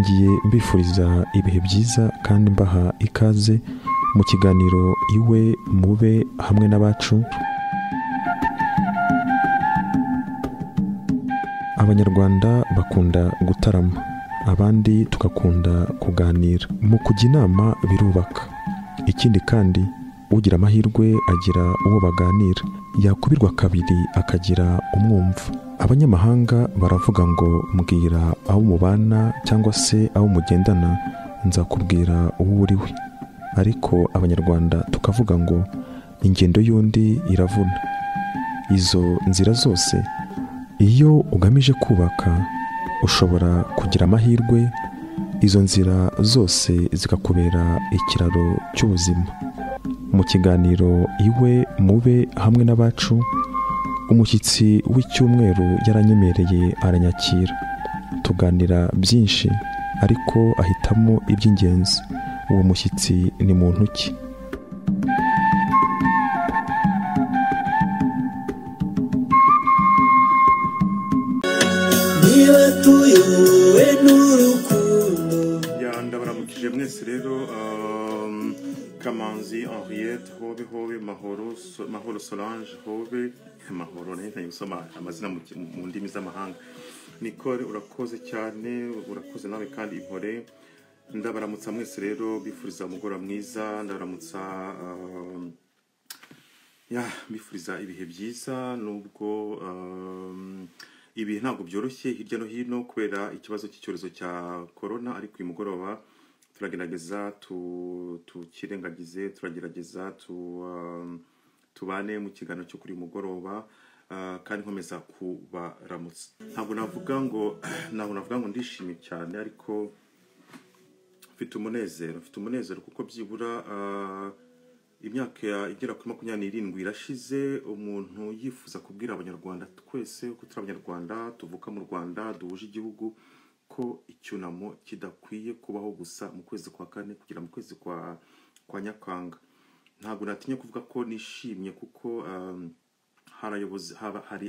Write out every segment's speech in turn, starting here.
ntangiye mbifuriza ibihe byiza kandi mbaha ikaze mu kiganiro iwe mube hamwe n'abacu. Abanyarwanda bakunda gutarama, abandi tugakunda kuganira. Mu kujya inama birubaka. Ikindi kandi ugira amahirwe agira uwo baganira, yakubirwa kabiri akagira umwumva. Abanyamahanga baravuga ngo mbwira aho mubana cyangwa se aho mugendana nzakubwira uwo uri we. Ariko Abanyarwanda tukavuga ngo ingendo y'undi iravuna. Izo nzira zose iyo ugamije kubaka ushobora kugira amahirwe, izo nzira zose zikakubera ikiraro cy'ubuzima. Mu kiganiro iwe mube hamwe n'abacu, umushyitsi w'icyumweru yaranyemereye aranyakira. Tuganira byinshi ariko ahitamo iby'ingenzi. Uwo mushyitsi ni muntu ki? Ndabaramukije mwese rero. Kamanzi Henriette hobe hobe, mahoro Solange hobe, mahoro nahita gusoma amazina mu ndimi z'amahanga. Nicole urakoze cyane, urakoze nawe kandi impore. Ndabaramutsa mwese rero, bifuriza umugoroba mwiza. Ndabaramutsa bifuriza ibihe byiza, nubwo ibi ntabwo byoroshye hirya no hino kubera ikibazo cy'icyorezo cya corona, ariko uyu mugoroba turagerageza tukirengagize, turagerageza tubane mu kiganiro cyo kuri mugoroba, kandi nkomeza kubaramutsa. Ntabwo navuga ngo ndishimye cyane, ariko mfite umunezero kuko byibura imyaka igera kuri 27 irashize umuntu yifuza kubwira Abanyarwanda twese ko turi Abanyarwanda, tuvuka mu Rwanda, duhuje igihugu, ko icyunamo kidakwiye kubaho gusa mu kwezi kwa kane kugera mu kwezi kwa Nyakanga. Ntabwo natinya kuvuga ko nishimye kuko hari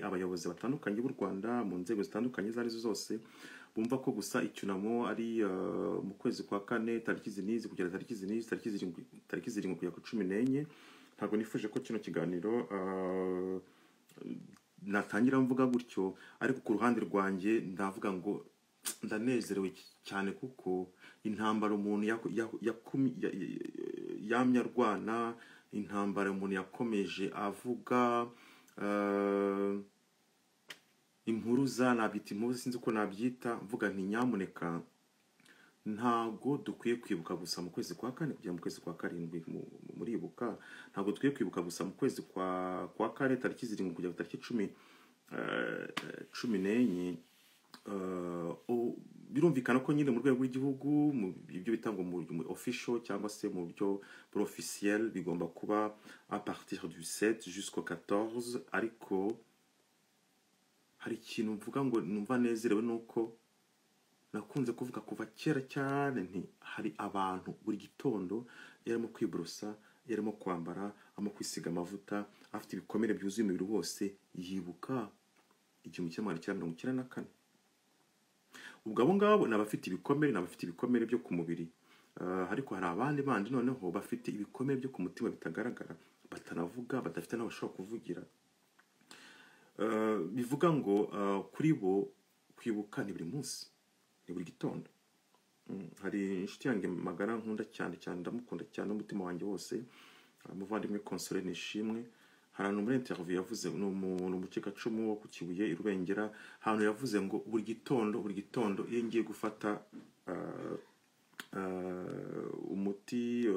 abayobozi batandukanye b'u Rwanda mu nzego zitandukanye izo arizo zose bumva ko gusa icyunamo ari mu kwezi kwa kane tariki zinizi kugera tariki zinizi, tariki zirindwi kugera ku 14. Ntabwo nifuje ko kino kiganiro natangira mvuga gutyo, ariko ku ruhande rwanjye ndavuga ngo ndanezerewe cyane kuko intambara umuntu yamye arwana, intambara umuntu yakomeje avuga, impuruza nabyita impuruza, sinzi uko nabyita, mvuga nti nyamuneka ntago dukwiye kwibuka gusa mu kwezi kwa kane kugera mu kwezi kwa karindwi. Muribuka ntago dukwiye kwibuka gusa mu kwezi kwa kane tariki zirindwi kugera tariki 14. Birumvikana ko nyine mu rwego rw'igihugu ibyo bitangwa mu official cyangwa se mu buryo officiel bigomba kuba à partir du 7 jusqu'au 14, ariko hari ikintu mvuga ngo numva nezerewe nuko nakunze kuvuga kuva kera cyane nti hari abantu buri gitondo yarimo kwiborosa, yarimo kwambara, kwisiga amavuta, afite ibikomere byuzuye umubiri wose, yibuka 1994. Ubwo abo ngabo nabafite ibikomere byo ku mubiri, ariko hari abandi bandi noneho bafite ibikomere byo ku mutima bitagaragara, batanavuga, badafite n'abashobora kuvugira. Bivuga ngo kuri bo kwibuka ni buri munsi, ni buri gitondo. Hari inshuti yanjye magara nkunda cyane, ndamukunda cyane n'umutima wanjye wose, umuvandimwe Console Nishimwe. Harano muri interview yavuze n'umuntu mu Kikacumu wo ku Kibuye i Rubengera, hano yavuze ngo buri gitondo iyo ngiye gufata umuti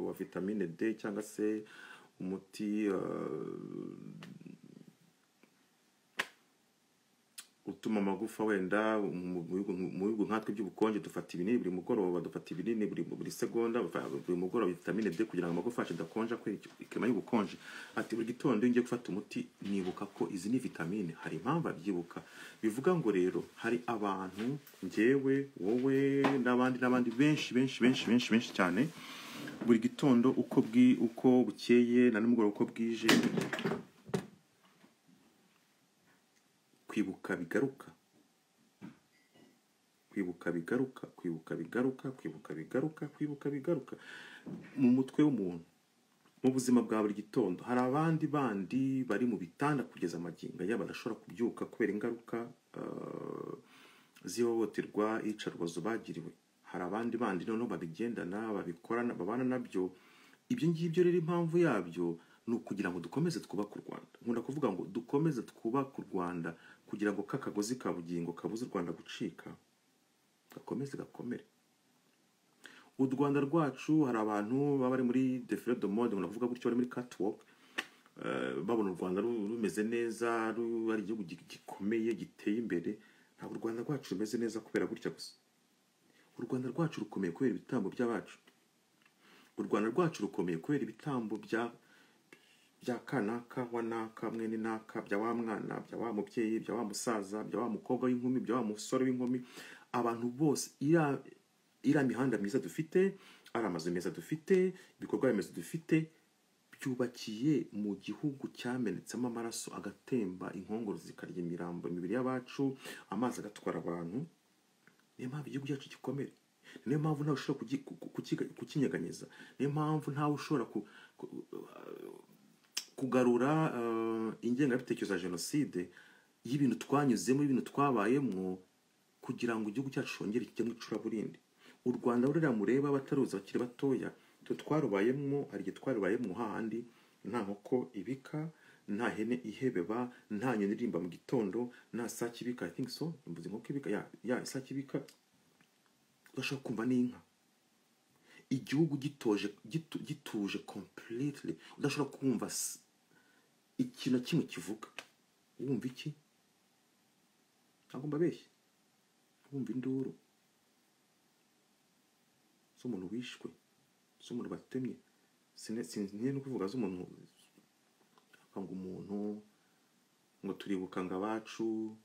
wa vitamine D cyangwa se umuti utuma amagufa wenda mu bihugu nkatwe by'ubukonje dufata ibinini buri mugoroba, dufata ibinini buri segonda, buri mugoroba vitamine D kugira ngo amagufa yacu adakonja ikema y'ubukonje. Ati buri gitondo ngiye gufata umuti nibuka ko izi ni vitamine, hari impamvu abyibuka. Bivuga ngo rero hari abantu, njyewe, wowe n'abandi benshi cyane, buri gitondo uko bukeye na nimugoroba uko bwije kwibuka bigaruka. kwibuka bigaruka, kwibuka bigaruka, kwibuka bigaruka, kwibuka bigaruka mu mutwe w'umuntu. Mu buzima bwa buri gitondo hari abandi bandi bari mu bitanda kugeza amagingo yabo badashobora kubyuka kubera ingaruka z'ihohoterwa, iyicarubozo bagiriwe. Hari abandi bandi noneho babigendana, babikorana, babana nabyo. Ibyo ngibyo rero impamvu yabyo ni ukugira ngo dukomeze twubake u Rwanda. Nkunda kuvuga ngo dukomeze twubake u Rwanda kugira ngo kakagozi ka bugingo kabuze u Rwanda gucika gakomeze gakomere. U Rwanda rwacu hari abantu baba bari muri défilé de mode, unavuga gutyo bari muri catwalk, babona u Rwanda rumeze neza, ari igihugu gikomeye giteye imbere. Ntabwo u Rwanda rwacu rumeze neza kubera gutya gusa. U Rwanda rwacu rukomeye kubera ibitambo by'abacu. U Rwanda rwacu rukomeye kubera ibitambo bya kanaka wanaka mwene naka, bya wa mwana, bya wa mubyeyi, bya wa musaza, bya wa mukobwa w'inkumi, bya wa musore w'inkumi. Abantu bose ira mihanda myiza dufite, ari amazu meza dufite, ibikorwa remezo dufite, byubakiye mu gihugu cyamenetsemo amaraso agatemba, inkongoro zikarya imirambo, imibiri y'abacu, amazi agatwara abantu. Niyo mpamvu igihugu cyacu gikomere. Niyo mpamvu ntawe ushobora kukinyeganyeza. Niyo mpamvu ntawe ushobora kugarura ingengabitekerezo ya jenoside y'ibintu twanyuzemo, ibintu twabayemo, kugira ngo igihugu cyacu cyongere kijye mu icuraburindi. U Rwanda rurera mureba bataruza bakiri batoya, twarubayemo, hari igihe twarubayemo hahandi nta nkoko ibika, nta hene ihebeba, nta nyoni irimba mu gitondo, nta sake ibika. I think so, mvuze inkoko ibika, ya sake ibika, udashobora kumva n'inka. Igihugu gituje completely, udashobora kumva ikintu kimwe kivuga. Wumva iki? Ntabwo mbabeshye. Wumva induru z'umuntu wishwe, z'umuntu batemye. Sinzi no kuvuga z'umuntu ngo umuntu ngo turibuka ngo abacu,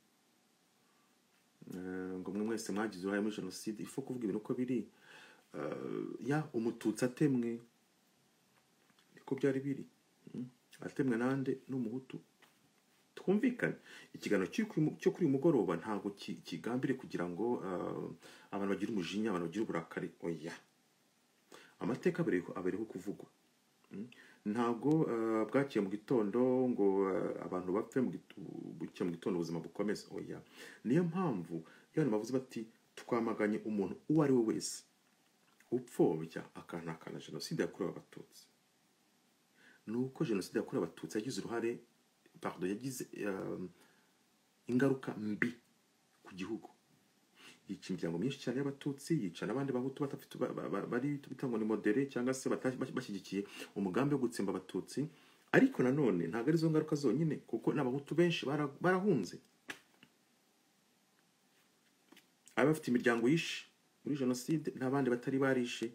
ngo mwe mwese mwagize uruhare muri jenoside. Ifo kuvuga ibintu uko biri. Umututsi atemwe niko byari biri, atemwe nande n'umuhutu. Twumvikane. Ikiganiro cyo kuri uyu mugoroba ntabwo kigambire kugira ngo abantu bagire umujinya, abantu bagire uburakari. Oya, amateka abereho kuvugwa. Ntabwo bwakiye mu gitondo ngo abantu bapfe mu gitondo ubuzima bukomeze. Oya, niyo mpamvu iyo bavuze bati twamaganye umuntu uwo ari we wese upfobya akanakana jenoside yakorewe Abatutsi. Nuko jenoside yakorewe Abatutsi yagize uruhare, yagize ingaruka mbi ku gihugu. Yica imiryango myinshi cyane y'Abatutsi, yica n'abandi bahutu bari bitangwa ni modere cyangwa se bashyigikiye umugambi wo gutsemba Abatutsi. Ariko nanone ntabwo ari zo ngaruka zonyine, kuko n'abahutu benshi barahunze. Abafite imiryango yishe muri jenoside n'abandi batari barishe,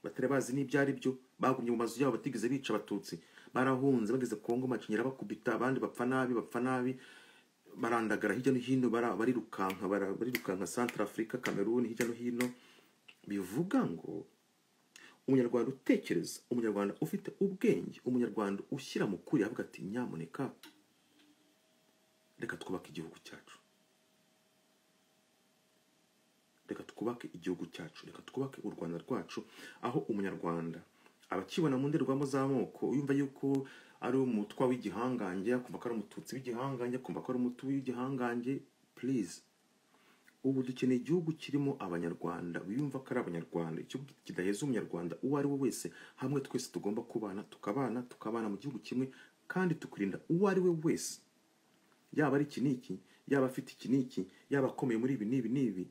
batari bazi n'ibyo ari byo, bagumye mu mazu yabo batigeze bica Abatutsi, barahunze bageze Kongo macinyira bakubita, abandi bapfa nabi, barandagara hirya no hino, barirukanka Central Africa, Cameroon, hirya no hino. Bivuga ngo umunyarwanda utekereza, umunyarwanda ufite ubwenge, umunyarwanda ushyira mu kuri avuga ati nyamuneka reka twubake igihugu cyacu, reka twubake igihugu cyacu, reka twubake u Rwanda rwacu, aho umunyarwanda abakibona mu ndorerwamo z'amoko, uyumva yuko ari umutwa w'igihangange, akumva ko ari umututsi w'igihangange, akumva ko ari umutu w'igihangange. Please, ubu dukeneye igihugu kirimo abanyarwanda biyumva ko ari abanyarwanda, igihugu kidaheza umunyarwanda uwo ari we wese. Hamwe twese tugomba kubana, tukabana mu gihugu kimwe, kandi tukurinda uwo ari we wese, yaba ari iki n'iki, yaba afite iki n'iki, yaba akomeye muri ibi n'ibi,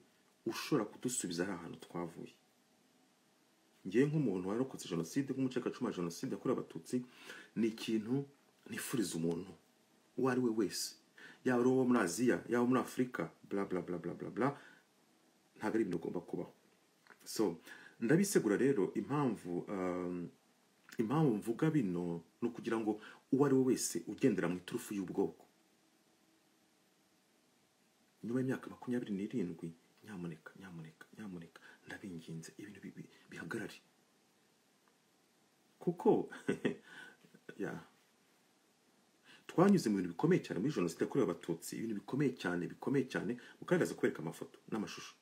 ushobora kudusubiza ari ahantu twavuye. Ngiye nk'umuntu warokotse jenoside, nk'umucikacumu wa jenoside yakorewe Abatutsi, ni ikintu nifuriza umuntu uwo ari we wese, yaba ari uwo muri Aziya, yaba muri Afurika, bla bla bla bla bla bla. Ntabwo ari ibintu ugomba kubaho. So ndabisegura rero, impamvu mvuga bino ni ukugira ngo uwo ari we wese ugendera mu iturufu y'ubwoko, nyuma y'imyaka 27, nyamuneka ndabinginze ibintu bihagarare, kuko twanyuze mu bintu bikomeye cyane muri jenoside yakorewe Abatutsi, ibintu bikomeye cyane, mukagaragaza kwereka amafoto n'amashusho.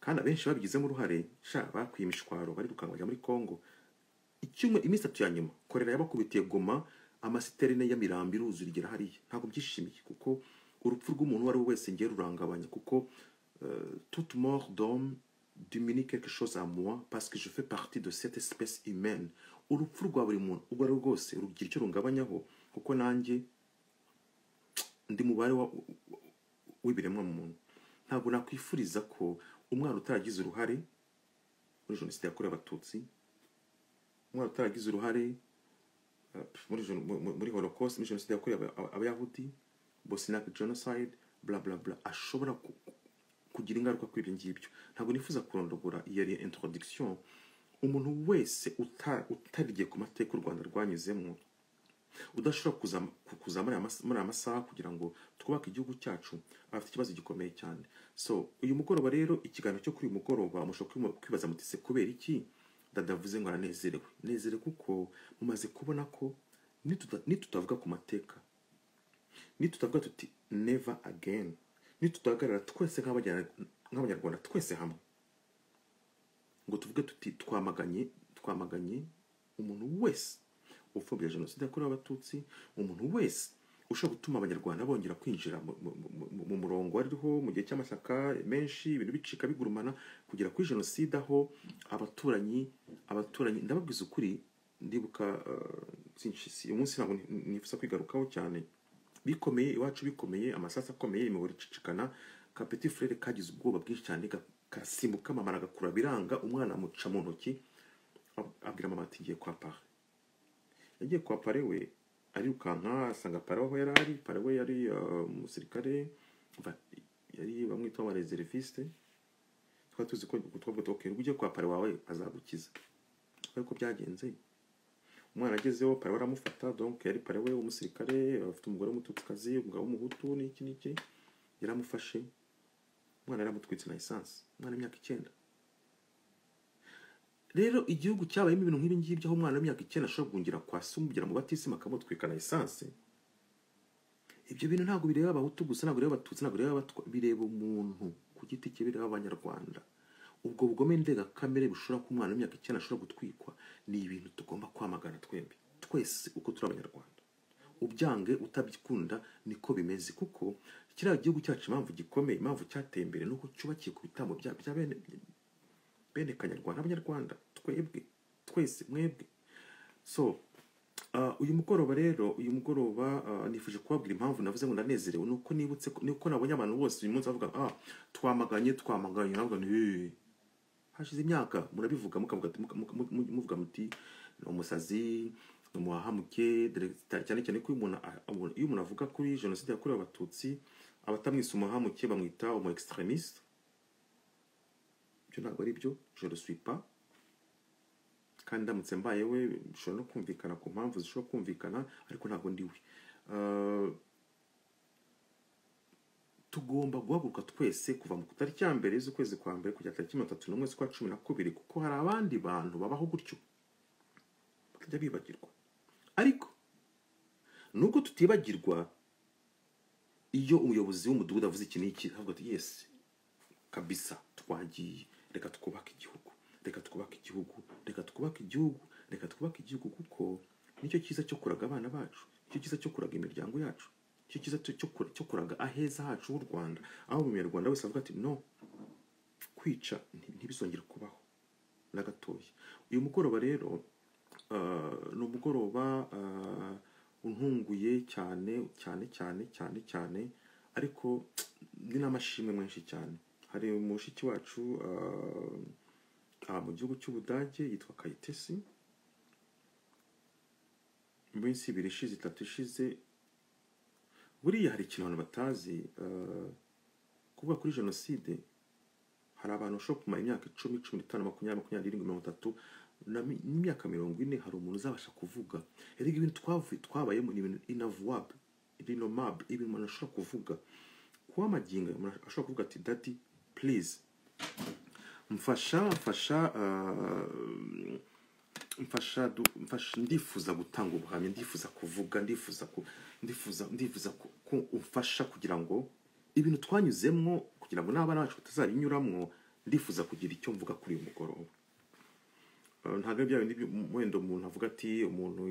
kandi abenshi babigizemo uruhare bakwiye imishwaro barirukanka bajya muri Congo. Iminsi 3 ya nyuma korera yabakubitiye Goma, amasiterine ya Mirambi iruzura igera hariya. Ntabwo byishimiye kuko urupfu rw'umuntu wari wese ngiye rurangabanya, kuko toute mort d'homme diminue quelque chose à moi parce que je fais partie de cette espèce humaine. Urupfu rwa buri muntu ubwo ari rwose rugira icyo rungabanyaho, kuko nanjye ndi mubare w'ibiremwa mu muntu. Ntabwo nakwifuriza ko umwana utaragize uruhare muri jenoside yakorewe Abatutsi, umwana utaragize uruhare muri Holocaust, muri jenoside yakorewe Abayahudi, bose na genocide bla bla bla, ashobora kugira ingaruka kuri ibyo ngibyo. Ntabwo nifuza kurondogora iyo ari introduction. Umuntu wese utarigiye ku mateka u Rwanda rwanyuzemo, udashobora kuza muri amasaha kugira ngo twubake igihugu cyacu, afite ikibazo gikomeye cyane. So uyu mugoroba rero, ikiganiro cyo kuri uyu mugoroba mushobora kwibaza muti se kubera iki dadavuze ngo aranezerewe? Nezerewe kuko mumaze kubona ko nitutavuga ku mateka, nitutavuga tuti never again, nitutahagarara twese nk'Abanyarwanda twese hamwe ngo tuvuge tuti twamaganye umuntu wese upfobya jenoside yakorewe Abatutsi, umuntu wese ushobora gutuma Abanyarwanda bongera kwinjira mu murongo wariho mu gihe cy'amashyaka menshi, ibintu bicika bigurumana kugera kuri jenoside, aho abaturanyi ndababwiza ukuri. Ndibuka umunsi ntabwo nifuza kwigarukaho cyane, bikomeye iwacu, bikomeye amasasa akomeye, imiboro icicikana, ka petit frere kagize ubwoba bwinshi cyane, kasimbuka mama agakura biranga, umwana amuca mu ntoki, abwira mama ati ngiye kwa pare. Yagiye kwa pare we arirukanka, asanga pare aho yari ari. Pare we yari umusirikare, yari bamwita wa reserviste. Twari tuzi ko ugiye kwa pare wawe azagukiza. Ariko byagenze, umwana agezeho pare we aramufata. Donc yari pare we umusirikare, afite umugore w'umututsikazi, umugabo w'umuhutu n'iki yaramufashe. Umwana yaramutwitse na essence, umwana w'imyaka 9. Rero igihugu cyabayemo ibintu nk'ibi ngibyo, aho umwana w'imyaka 9 ashobora kungira kwa sumugira mu batisima akamutwika na essence. Ibyo bintu ntabwo bireba Abahutu gusa, ntabwo bireba Abatutsi, ntabwo bireba bireba umuntu ku giti cye, bireba Abanyarwanda. Ubwo bugome ndega kamere bushobora ku mwana w'imyaka 9 ashobora gutwikwa, ni ibintu tugomba kwamagana twese uko turi Abanyarwanda. Ubyange utabyikunda niko bimeze, kuko kiriya gihugu cyacu impamvu gikomeye, impamvu cyateye imbere, nuko cyubakiye ku bitambo bya bene Kanyarwanda, Abanyarwanda, twebwe twese, mwebwe. So uyu mugoroba rero, nifuje kubabwira impamvu navuze ngo ndanezerewe, nuko nibutse, nuko nabonye abantu bose uyu munsi bavuga twamaganye, nabwo hashize imyaka murabivuga muvuga muti umusazi, umuhamuke, cyane cyane ko iyo umuntu avuga kuri jenoside yakorewe Abatutsi, abatamwise umuhamuke bamwita umu extremiste. Ibyo ntabwo ari byo, je le suis pas. Kandi ndamutse mbaye we bishobora no kumvikana ku mpamvu zishobora kumvikana, ariko ntabwo ndi we. Tugomba guhaguruka twese kuva mu tariki ya mbere z'ukwezi kwa mbere kugera tariki 31 z'ukwa 12, kuko hari abandi bantu babaho gutyo bakajya bibagirwa. Ariko nuko tutibagirwa, iyo umuyobozi w'umudugudu avuze iki n'iki, avuga ati yes kabisa, twagiye, reka tukubaka igihugu, reka twubake igihugu, reka twubake igihugu, reka twubake igihugu, kuko nicyo cyiza cyo kuraga abana bacu, nicyo cyiza cyo kuraga imiryango yacu, nicyo cyiza cyo kuraga aheza hacu h'u Rwanda, aho umunyarwanda wese avuga ati no, kwica ntibizongere kubaho na gatoya. Uyu mugoroba rero ni umugoroba untunguye cyane cyane cyane cyane cyane, ariko ni n'amashimwe menshi cyane. Hari umushiki wacu mu gihugu cy'Ubudage yitwa Kayitesi, mu minsi 2-3 ishize. Buriya hari ikintu abantu batazi, kuvuga kuri jenoside hari abantu bashobora kumara imyaka 10, 15, 20, 27, 30 n'imyaka 40, hari umuntu uzabasha kuvuga. Erega ibintu twabayemo ni ibintu inavouable, innommable, ibintu umuntu ashobora kuvuga. Kuba magingo umuntu ashobora kuvuga ati daddy please mfasha, ndifuza gutanga ubuhamya, ndifuza kuvuga, ndifuza ko umfasha kugira ngo ibintu twanyuzemo, kugira ngo n'abana bacu batazabinyuramo, ndifuza kugira icyo mvuga kuri uyu mugoroba. Ntabwo bya bindi wenda umuntu avuga ati umuntu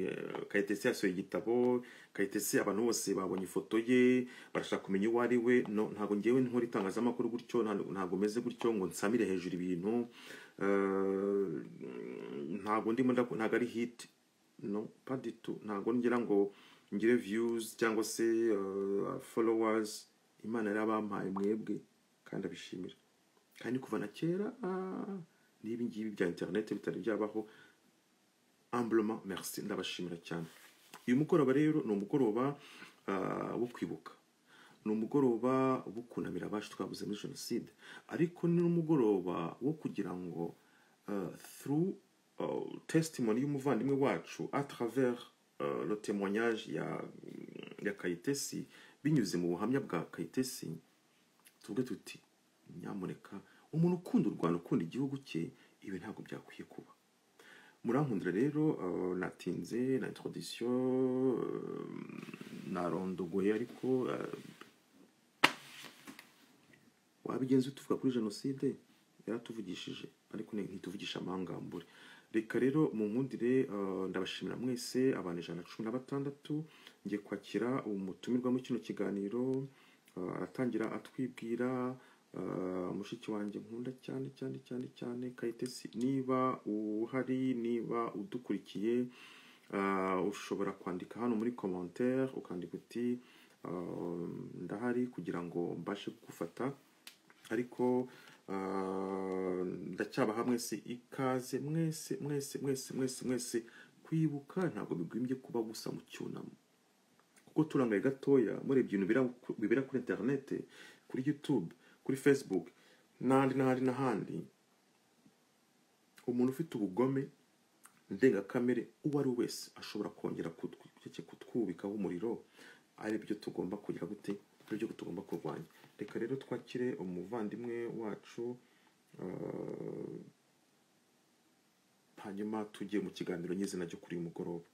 Kayitesi yasohoye igitabo, Kayitesi abantu bose babonye ifoto ye barashaka kumenya uwo ari we. No, ntabwo ngewe nkora itangazamakuru gutyo, ntabwo meze gutyo ngo nsamire hejuru ibintu. Ntabwo ndimo ntabwo ari hit, no, pas du tout. Ntabwo ngira ngo ngire views cyangwa se followers. Imana yarabampaye mwebwe kandi abishimira, kandi kuva na kera n'ibi ngibi bya internet bitari byabaho. Humblement merci, ndabashimira cyane. Uyu mugoroba rero ni umugoroba wo kwibuka, ni umugoroba wo kunamira abacu twabuze muri jenoside, ariko ni umugoroba wo kugira ngo through testimony y'umuvandimwe wacu à travers le témoignage ya Kayitesi, binyuze mu buhamya bwa Kayitesi, tuvuge tuti nyamuneka umuntu ukunda u Rwanda, ukunda igihugu cye, ibi ntabwo byakwiye kuba. Murankundira rero, natinze na introduction narondogoye, ariko wabigenze tuvuga kuri jenoside yaratuvugishije, ariko ntituvugisha amangambure. Reka rero mu nkundire, ndabashimira mwese abantu 116. Ngiye kwakira umutumirwa mu kino kiganiro, aratangira atwibwira. Mushiki wanjye nkunda cyane cyane cyane cyane Kayitesi, niba uhari, niba udukurikiye, ushobora kwandika hano muri commentaire ukandika uti ndahari, kugira ngo mbashe kugufata. Ariko ndacyabaha mwese ikaze, mwese mwese mwese mwese mwese. Kwibuka ntabwo bigwimbye kuba gusa mu cyunamo, kuko turangaye gatoya murebye ibintu bibera kuri internet, kuri YouTube, kuri Facebook n'ahandi. Umuntu ufite ubugome ndengakamere uwo ari wese ashobora kongera kutwubikaho umuriro. Ari byo tugomba kugira gute, ari byo tugomba kurwanya. Reka rero twakire umuvandimwe wacu, hanyuma tugiye mu kiganiro nyizina cyo kuri uyu mugoroba.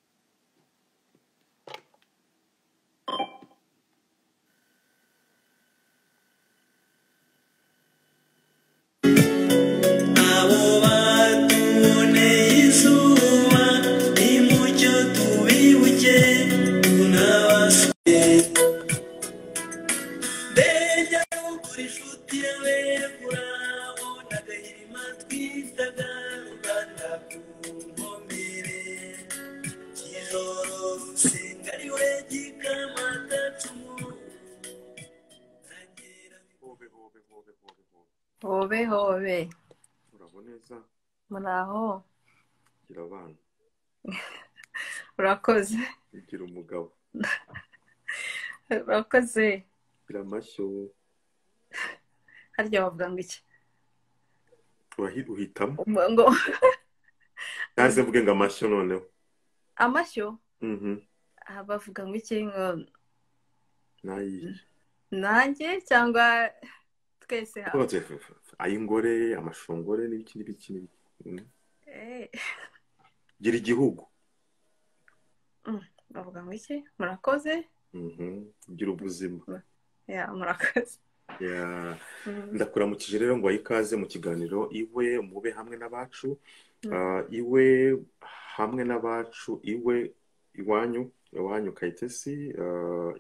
Hobe. Uraboneza? Muraho. Gira abana. Urakoze. Gira umugabo. Urakoze. Gira amashyo. Harya bavuga ngo iki? Uhitamo? Ngo naze mvuge ngo amashyo noneho. Amashyo? Bavuga ngo iki? Ngo nanjye cyangwa twese hamwe? Ayingore, amashongore n'ibiki. Gira igihugu. Bavuga ngo iki? Murakoze. Gira ubuzima. Murakoze. Ndakuramukije rero ngo ikaze mu kiganiro iwe mube hamwe n'abacu. Iwe hamwe n'abacu, iwe iwanyu Kayitesi,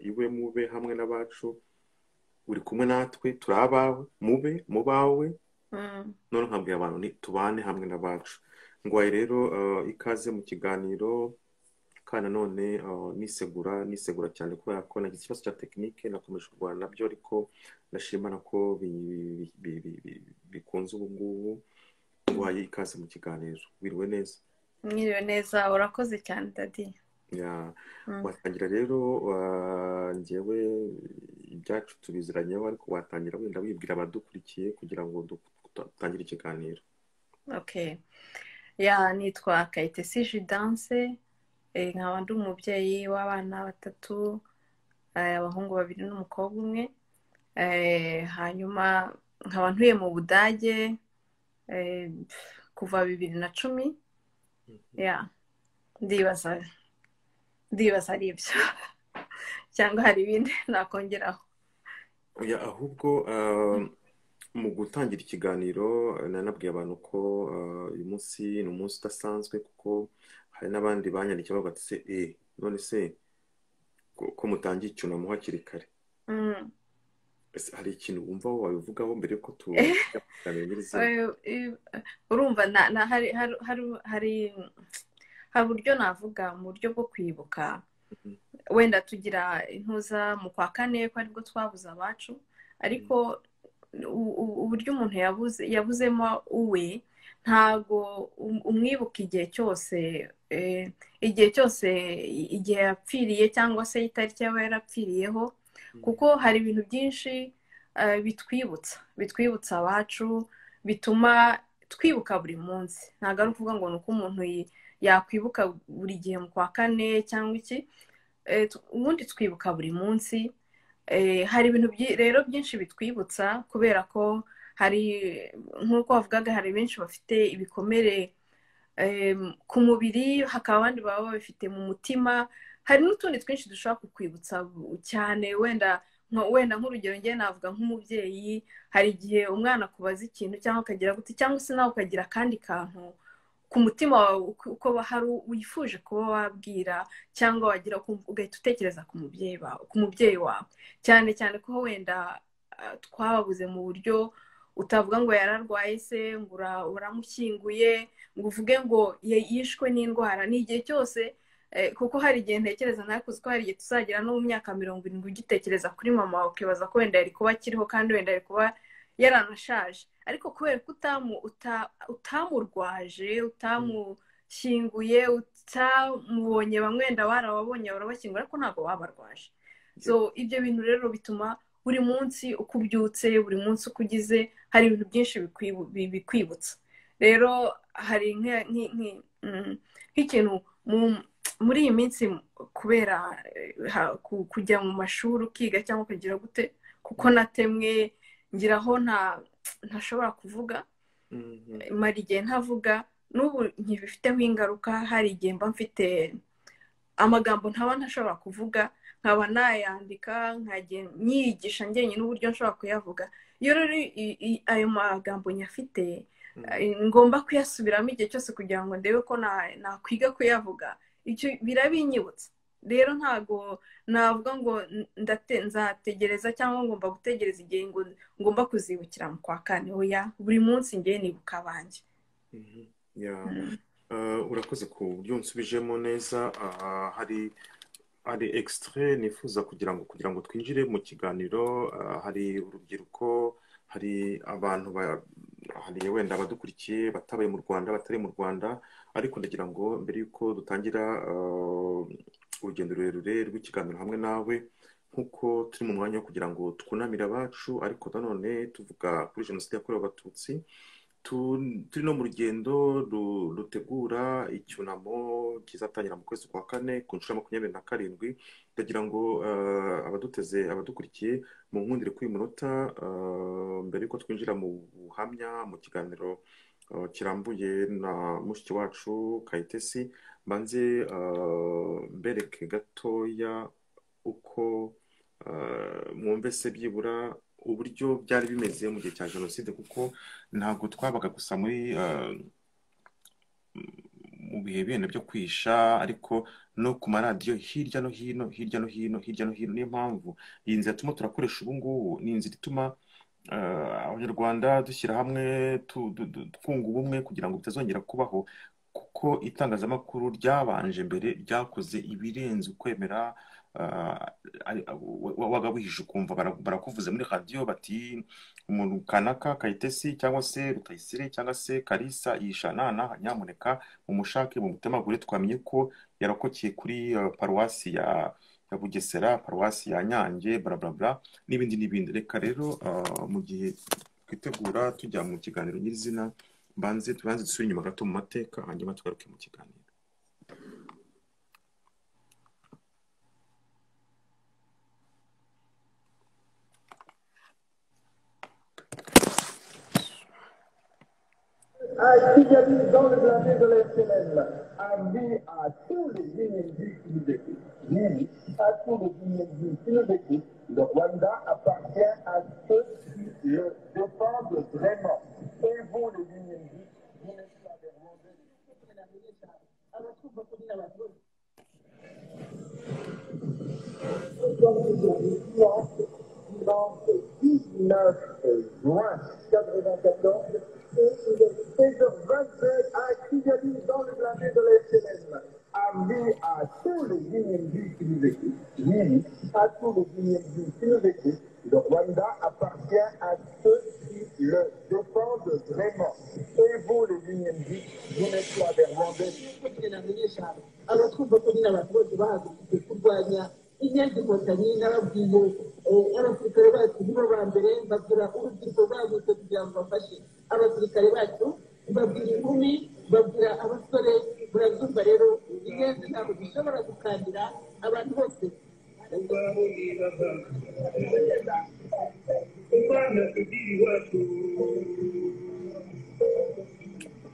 iwe mube hamwe n'abacu. Uri kumwe natwe, turi abawe, mube mubawe. None nkabwira abantu tubane hamwe n'abacu. Ngwaye rero ikaze mu kiganiro, kandi none nisegura cyane kubera ko nagize ikibazo cya tekinike, nakomeje kurwana nabyo, ariko ndashimana ko bikunze ubu ngubu. Ngwaye ikaze mu kiganiro. Wiriwe neza? Mwiriwe neza, urakoze cyane dadi. Watangira rero, njyewe ibyacu tubiziranyeho, ariko watangira wenda wibwira abadukurikiye kugira ngo dutangire ikiganiro. Okay. Nitwa Kayitesi Judence, nkaba ndi umubyeyi w'abana 3, abahungu 2 n'umukobwa umwe. Hanyuma nkaba ntuye mu Budage kuva 2010. Ndibaza ari ibyo cyangwa hari ibindi nakongeraho. Ahubwo mu gutangira ikiganiro nanabwiye abantu ko uyu munsi ni umunsi udasanzwe kuko hari n'abandi banyandikiye bavuga ati se none se ko mutangiye icyunamo hakiri kare hari ikintu wumva wabivugaho mbere yuko tujya mu kiganiro nyirizina? urumva hari uburyo navuga mu buryo bwo kwibuka wenda tugira intuza mu kwa kane ko aribwo twabuze abacu ariko uburyo umuntu yabuzemo uwe ntago umwibuka igihe cyose igihe yapfiriye cyangwa se itariki yaba yarapfiriyeho kuko hari ibintu byinshi bitwibutsa abacu bituma twibuka buri munsi ntabwo ari ukuvuga ngo ni uko umuntu yakwibuka buri gihe mu kwa kane cyangwa iki ubundi twibuka buri munsi hari ibintu rero byinshi bitwibutsa kubera ko hari nk'uko bavugaga hari benshi bafite ibikomere ku mubiri hakaba abandi baba babifite mu mutima hari n'utundi twinshi dushobora kukwibutsa cyane wenda nk'urugero njye navuga nk'umubyeyi hari igihe umwana akubaza ikintu cyangwa ukagira gute cyangwa se nawe ukagira akandi kantu ku mutima wawe uko hari wifuje kuba wabwira cyangwa wagira ugahita utekereza ku mubyeyi wawe cyane cyane ko wenda twababuze mu buryo utavuga ngo yararwaye se ngo uramushyinguye ngo uvuge ngo yishwe n'indwara ni igihe cyose kuko hari igihe ntekereza nawe kuzi ko hari igihe tuzagera no mu myaka 70 ugitekereza kuri mama wawe ukibaza ko wenda yari kuba akiriho kandi wenda yari kuba yaranashaje ariko kubera ko utamurwaje utamushyinguye utamubonye bamwe wenda barababonye barabashyingura ariko ntabwo babarwaje so ibyo bintu rero bituma buri munsi uko ubyutse buri munsi uko ugize hari ibintu byinshi bikwibutsa rero hari nk'ikintu muri iyi minsi kubera kujya mu mashuri ukiga cyangwa ukagira gute kuko natemwe ngiraho ntashobora kuvuga mara igihe ntavuga n'ubu nkibifiteho ingaruka hari igihe mba mfite amagambo ntashobora kuvuga nkaba nayandika nyiyigisha njyenyine n'uburyo nshobora kuyavuga iyo rero ayo magambo nyafite ngomba kuyasubiramo igihe cyose kugira ngo ndebe ko nakwiga kuyavuga icyo birabinyibutsa rero ntago navuga ngo nzategereza cyangwa ngomba gutegereza igihe ngo ngomba kuzibukira mu kwa kane oya buri munsi ngiye nibuka abanjye. Urakoze ku buryo nsubijemo neza. Hari extrait nifuza kugira ngo twinjire mu kiganiro. Hari urubyiruko, hari abantu hari wenda abadukurikiye batabaye mu Rwanda batari mu Rwanda ariko ndagira ngo mbere yuko dutangira urugendo rurerure rw'ikiganiro hamwe nawe nkuko turi mu mwanya wo kugira ngo twunamire abacu ariko nanone tuvuga kuri jenoside yakorewe Abatutsi turi no mu rugendo rutegura icyunamo kizatangira mu kwezi kwa kane ku nshuro 27 ndagira ngo abadukurikiye mu nkundire kuri munota mbere yuko twinjira mu buhamya mu kiganiro kirambuye na mushiki wacu Kayitesi mbanze mbereke gatoya uko mwumve se byibura uburyo byari bimeze mu gihe cya jenoside kuko ntabwo twabaga gusa muri mu bihe bene byo kwisha ariko no ku maradiyo hirya no hino niyo mpamvu iyi nzira turimo turakoresha ubu ngubu ni inzira ituma Abanyarwanda dushyira hamwe twunga ubumwe kugira ngo bitazongera kubaho kuko itangazamakuru ryabanje mbere ryakoze ibirenze ukwemera waga wihije ukumva barakuvuze muri radio bati umuntu kanaka Kayitesi cyangwa se Rutayisire cyangwa se Kalisa yishanana nyamuneka umushake mu mutemagure twamenye ko yarokokeye kuri paruwasi ya Bugesera paruwasi ya Nyange bla n'ibindi. Reka rero mu gihe twitegura tujya mu kiganiro nyirizina tubanze dusubire inyuma gato mu mateka hanyuma tugaruke mu kiganiro. Dans le blindé de l'SNL, avis à tous les individus qui nous écoutent. Oui, à tous les individus qui nous écoutent. Le Rwanda appartient à ceux qui le défendent dimanche 19 juin 1994, et il est 16h22 à Kigali, dans le blindé de la FNM. Avis à tous les individus qui nous écoutent. Oui, à tous les individus qui nous écoutent. Le Rwanda appartient à ceux qui le défendent vraiment. Et vous, les individus, vous n'êtes pas des Rwandais. Kubakira inyenzi kotanyi n'ababwiye abasirikare bacu nibo ba mbere babwira urubyiruko rwagutse kugira ngo bafashe abasirikare bacu babwira inkumi babwira abasore murabyumva rero inyenzi ntabwo zishobora gukandira abantu bose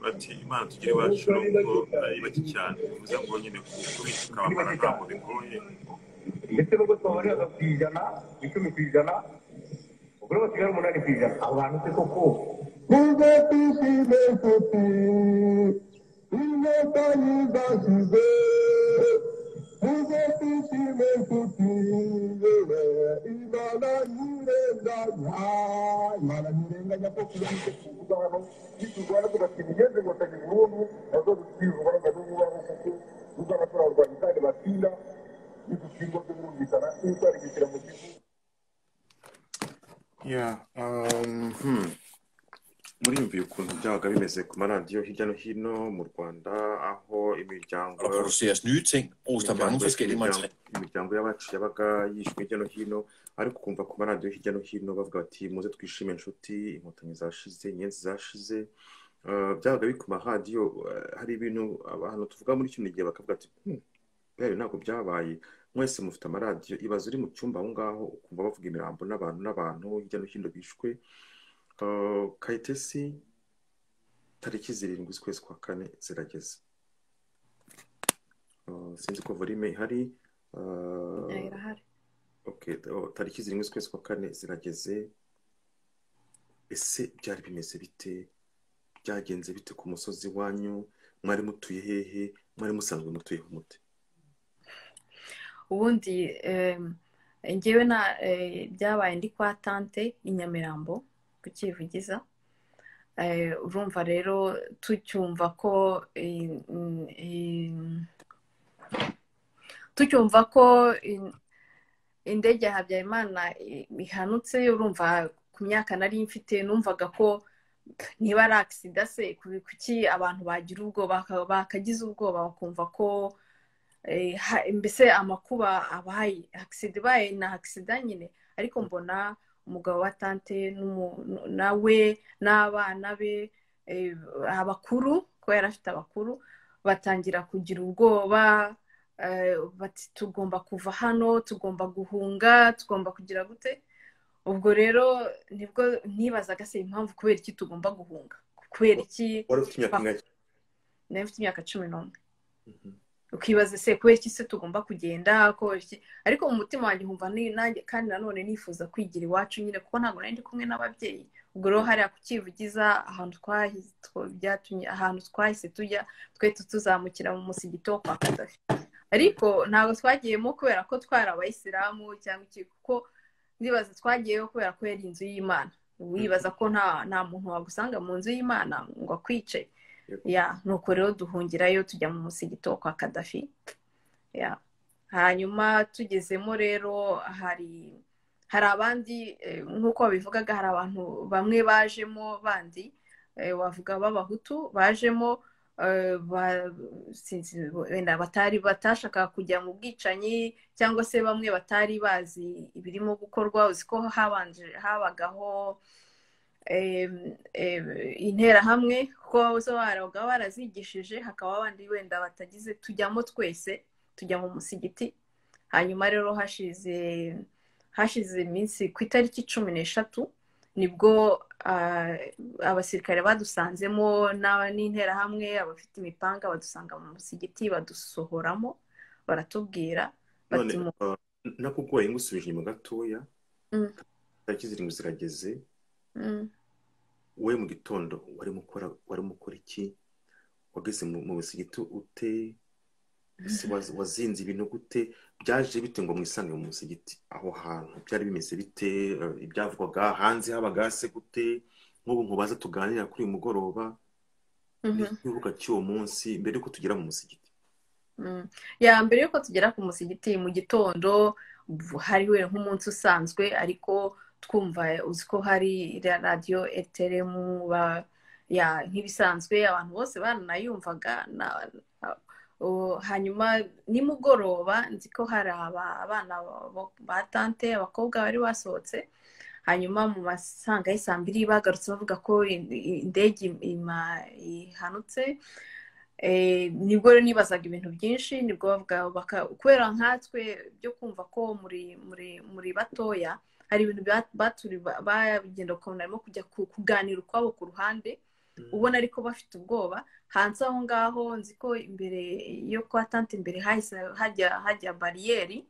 bati imana tugira iwacu nubwo ari bake cyane bivuze ngo nyine kubika abafana ntabwo bigoye ndetse nubwo twabariraga ku ijana 10 ku ijana ubwo basigaye 8 ku ijana abo bantu se koko muze twishime tuti inkotanyi zasize muze twishime tuti imana nyirenganya ko kuboneka kuvuga hano bitugwana tugatina inyenzi inkotanyi burundu nazo zitwivugana n'ububaho kuko uzaba turarwanya kandi batinda muriyumviye ukuntu byabaga bimeze ku maradiyo hirya no hino mu Rwanda aho imiryango y'abacu yabaga yishwe hirya no hino ariko kumva ku maradiyo hirya no hino bavuga bati muze twishime inshuti inkotanyi zashize inyenzi zashize byabaga biri ku maradiyo hari ibintu abantu tuvuga muri kino gihe bakavuga ati ntabwo byabaye mwese mufite amaradiyo ibaze uri mu cyumba aho ngaho ukumva bavuga imirambo n'abantu hirya no hino bishwe Kayitesi tariki 7 z'ukwezi kwa 4 zirageze sinzi ko volume ihari irahari okay tariki 7 z'ukwezi kwa 4 zirageze ese byari bimeze bite byagenze bite ku musozi wanyu mwari mutuye hehe mwari musanzwe mutuye mute ubundi njyewe byabaye ndi kwa tante i Nyamirambo kukivugiza urumva rero tucyumva ko indege ya Habyarimana ihanutse urumva ku myaka nari mfite numvaga ko niba ari accident se kuki abantu bagira ubwoba bakagize ubwoba bakumva ko mbese amakuba abaye accident baye na accident nyine ariko mbona umugabo wa tante nawe n'abana be abakuru ko yari afite abakuru batangira kugira ubwoba bati tugomba kuva hano tugomba guhunga tugomba kugira gute ubwo rero nibwo nibazaga se impamvu kubera iki tugomba guhunga kubera iki nafite imyaka 11 ukibaza se kubera iki se tugomba kugenda ko iki ariko mu mutima wanjye nkumva nanjye kandi nanone nifuza kwigira iwacu nyine kuko ntabwo nari ndi kumwe n'ababyeyi ubwo rero hariya kukivugiza ahantu twahise tujya twe tuzamukira mu musigito kwa Kadafi ariko ntabwo twagiyemo kubera ko twari abayisilamu cyangwa iki kuko nibaza twagiyeyo kubera ko yari inzu y'Imana wibaza ko nta muntu wagusanga mu nzu y'Imana ngo akwice nuko rero duhungirayo tujya mu musigito kwa Kadafi hanyuma tugezemo rero hari abandi nk'uko babivugaga hari abantu bamwe bajemo bandi wavuga b'abahutu bajemo wenda batashaka kujya mu bwicanyi cyangwa se bamwe batari bazi ibirimo gukorwa uzi ko habagaho interahamwe kuko zo barabaga barazigishije hakaba abandi wenda batagize tujyamo twese tujya mu musigiti hanyuma rero hashize iminsi ku itariki 13 nibwo abasirikare badusanzemo n'interahamwe abafite imipanga badusanga mu musigiti badusohoramo baratubwira bati nakugoye ngusubije inyuma gatoya tariki 7 zirageze we mu gitondo wari mukora iki wageze mu musigiti ute ese wazinze ibintu gute, byaje bite ngo mwisange mu musigiti? Aho hantu byari bimeze bite? Ibyavugwaga hanze habaga se gute? Nk'ubu nkubaza tuganira kuri uyu mugoroba, n'ikibuga cy'uwo munsi mbere yuko tugera mu musigiti. Mbere yuko tugera ku musigiti mu gitondo hari we nk'umunsi usanzwe, ariko twumva uzi ko hari radiyo RTM nk'ibisanzwe abantu bose baranayumvaga. Hanyuma nimugoroba nzi ko hari abana ba tante abakobwa bari basohotse, hanyuma mu masanga y'isa 2 bagarutse bavuga ko indege ihanutse. Nibwo rero nibazaga ibintu byinshi, nibwo bavuga kubera nkatwe byo kumva ko muri batoya hari ibintu bagenda ukabona arimo kujya kuganira ukwabo ku ruhande, ubona ariko bafite ubwoba. Hanze aho ngaho nzi ko imbere yo kwa tante imbere hajya bariyeri,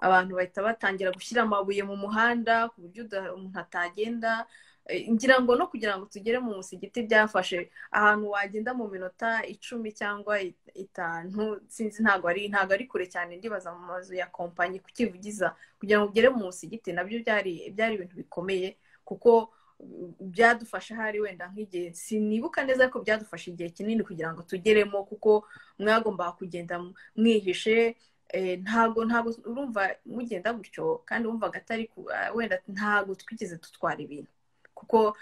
abantu bahita batangira gushyira amabuye mu muhanda ku buryo umuntu atagenda. Ngira ngo no kugira ngo tugere mu musigiti byafashe ahantu wagenda mu minota 10 cyangwa 5, sinzi, ntago ari kure cyane, ndibaza mu mazu ya kompanyi kukivugiza kugira ngo ugere mu musigiti. Nabyo byari ibintu bikomeye, kuko byadufasha hari wenda nk'igihe, sinibuka neza ko byadufasha igihe kinini kugira ngo tugeremo, kuko mwagombaga kugenda mwihishe. Ntago urumva mugenda gutyo kandi wumvaga atari wenda ntago twigeze tutwara ibintu, kuko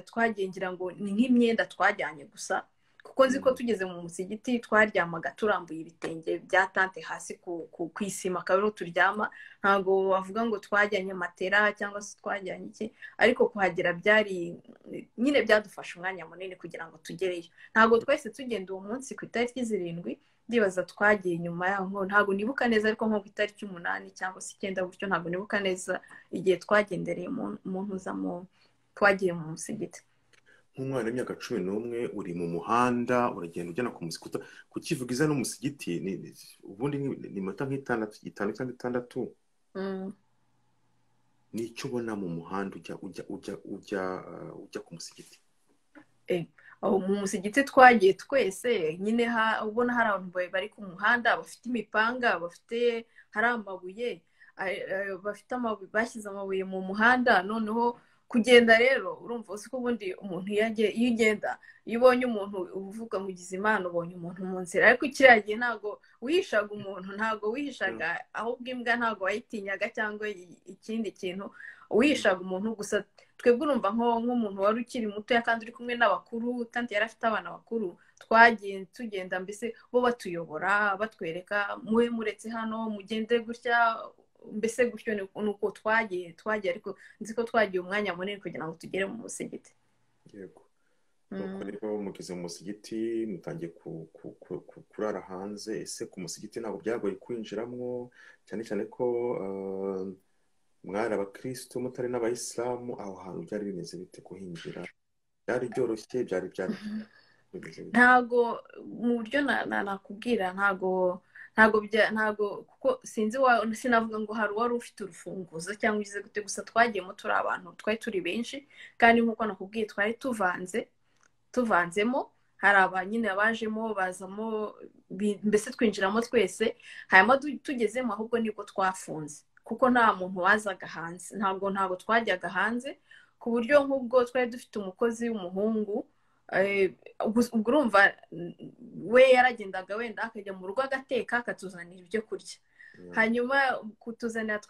twagiye ngira ngo ni nk'imyenda twajyanye gusa, kuko nzi ko tugeze mu musigiti twaryamaga turambuye ibitenge bya tante hasi ku isima, akaba ariho turyama. Ntago wavuga ngo twajyanye matera cyangwa se twajyanye iki, ariko kuhagera nyine byadufasha umwanya munini kugira ngo tugereyo. Ntago twese tugenda uwo munsi ku itariki 7, ndibaza twagiye nyuma yaho, ntago nibuka neza, ariko nko ku itariki 8 cyangwa se 9 gutyo, ntago nibuka neza igihe twagendereye twagiye mu musigiti. Nk'umwana w'imyaka 11 uri mu muhanda uragenda ujyana ku musigiti, kukivugiza n'umusigiti ubundi ni minota nk'itanu cyangwa 6. Nicyo ubona mu muhanda ujya ku musigiti? Aho mu musigiti twagiye twese nyine ubona hari abantu bari ku muhanda bafite imipanga, hari amabuye, bashyize amabuye mu muhanda. Noneho kugenda rero urumva uzi ko ubundi umuntu iyo ugenda, iyo ubonye umuntu uvuga ngo ugize Imana, ubonye umuntu mu nzira. Ariko kiriya gihe ntago wihishaga umuntu, ntago wihishaga, ahubwo imbwa ntago wayitinyaga cyangwa ikindi kintu, wihishaga umuntu gusa. Twebwe urumva nk'umuntu wari ukiri muto kandi uri kumwe n'abakuru, tante yari afite abana bakuru, twagiye tugenda mbese bo batuyobora batwereka muwe muretse hano mugende gutya, mbese gutyo nuko twagiye. Ariko nzi ko twagiye umwanya munini kugira ngo tugere mu musigiti. Yego. Nuko rero mugeze mu musigiti mutangiye kurara hanze. Ese ku musigiti ntabwo byagoye kwinjiramo, cyane cyane ko mwari abakristo mutari n'abayisilamu? Aho hantu byari bimeze bite kuhinjira? Byari byoroshye? byari ntago mu buryo nakubwira, ntago kuko sinavuga ngo hari wari ufite urufunguzo cyangwa ugize gute, gusa twagiyemo turi abantu, twari turi benshi, kandi nk'uko nakubwiye twari tuvanzemo. Hari abanyine abajemo bazamo, mbese twinjiramo twese. Hanyuma tugezemo ahubwo nibwo twafunze, kuko nta muntu wazaga hanze, ntabwo twajyaga hanze, ku buryo nk'ubwo twari dufite umukozi w'umuhungu, ubwo urumva we yaragendaga wenda akajya mu rugo agateka akatuzanira ibyo kurya. Hanyuma kutuzanira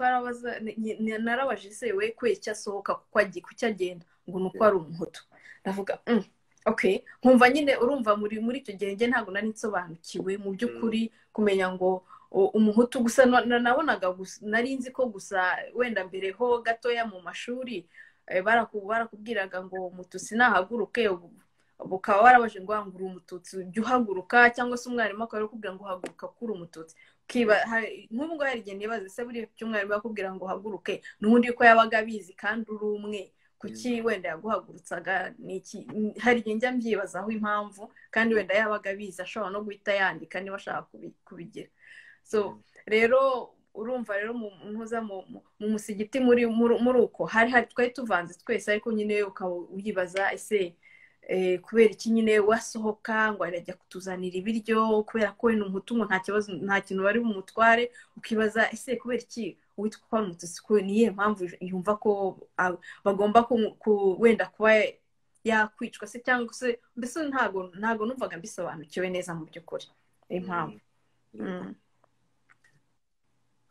narabaje se we kwecya asohoka kuko agenda ngo nuko ari umuhutu. Ndavuga okay, nkumva nyine urumva muri icyo gihe ntabwo nari nsobanukiwe mu by'ukuri kumenya ngo umuhutu gusa. Nabonaga gusa, nari nzi ko gusa wenda mbere ho gatoya mu mashuri barakubwiraga ngo umututsi nahaguruke, bukaba warabaje ngo uri umututsi ujya uhaguruka, cyangwa se umwarimu akaba akubwira ngo uhaguruka kuri umututsi. Nk'ubu ngo hari igihe nibaza se buriya cy'umwarimu akubwira ngo uhaguruke n'ubundi ko yabaga abizi kandi uri umwe, kuki wenda yaguhagurutsaga? Hari igihe njya mbyibazaho impamvu, kandi wenda yabaga abizi ashobora no guhita yandika niba ashaka kubigira. So rero urumva rero mu musigiti muri uko twari tuvanze twese, ariko nyine ukaba uyibaza ese kubera iki nyine wasohoka ngo arajya kutuzanira ibiryo kubera ko wenda umuhutu ngo nta kibazo nta kintu bari bumutware ukibaza ese kubera iki uwitwa ko ari umututsi ko niye mpamvu yumva ko bagomba wenda kuba yakwicwa se cyangwa se mbese ntago numvaga mbisobanukiwe neza mu by'ukuri impamvu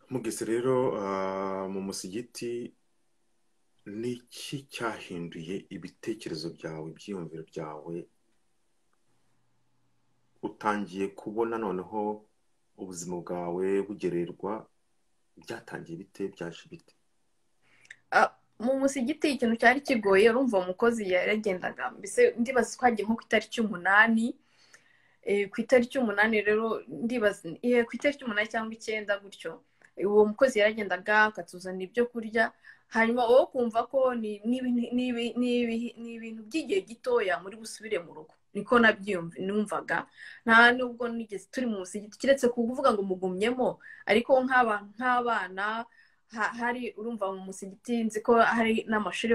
mugese rero mu musigiti niki cyahinduye ibitekerezo byawe ibyiyumviro byawe utangiye kubona noneho ubuzima bwawe bugererwa byatangiye bite byaje bite mu musigiti ikintu cyari kigoye urumva umukozi yaragendaga mbese ndibaza twagiye nko ku itariki 8 ku itariki 8 rero ndibaza ku itariki 8 cyangwa 9 gutyo uwo mukozi yaragendaga akatuzana ibyo kurya hanyuma wowe kumva ko ni ibintu by'igihe gitoya muri busubire mu rugo niko numvaga nta nubwo nigeze turi mu musigiti kiretse kuvuga ngo mugumyemo ariko nk'abana hari urumva mu musigiti nzi ko hari n'amashuri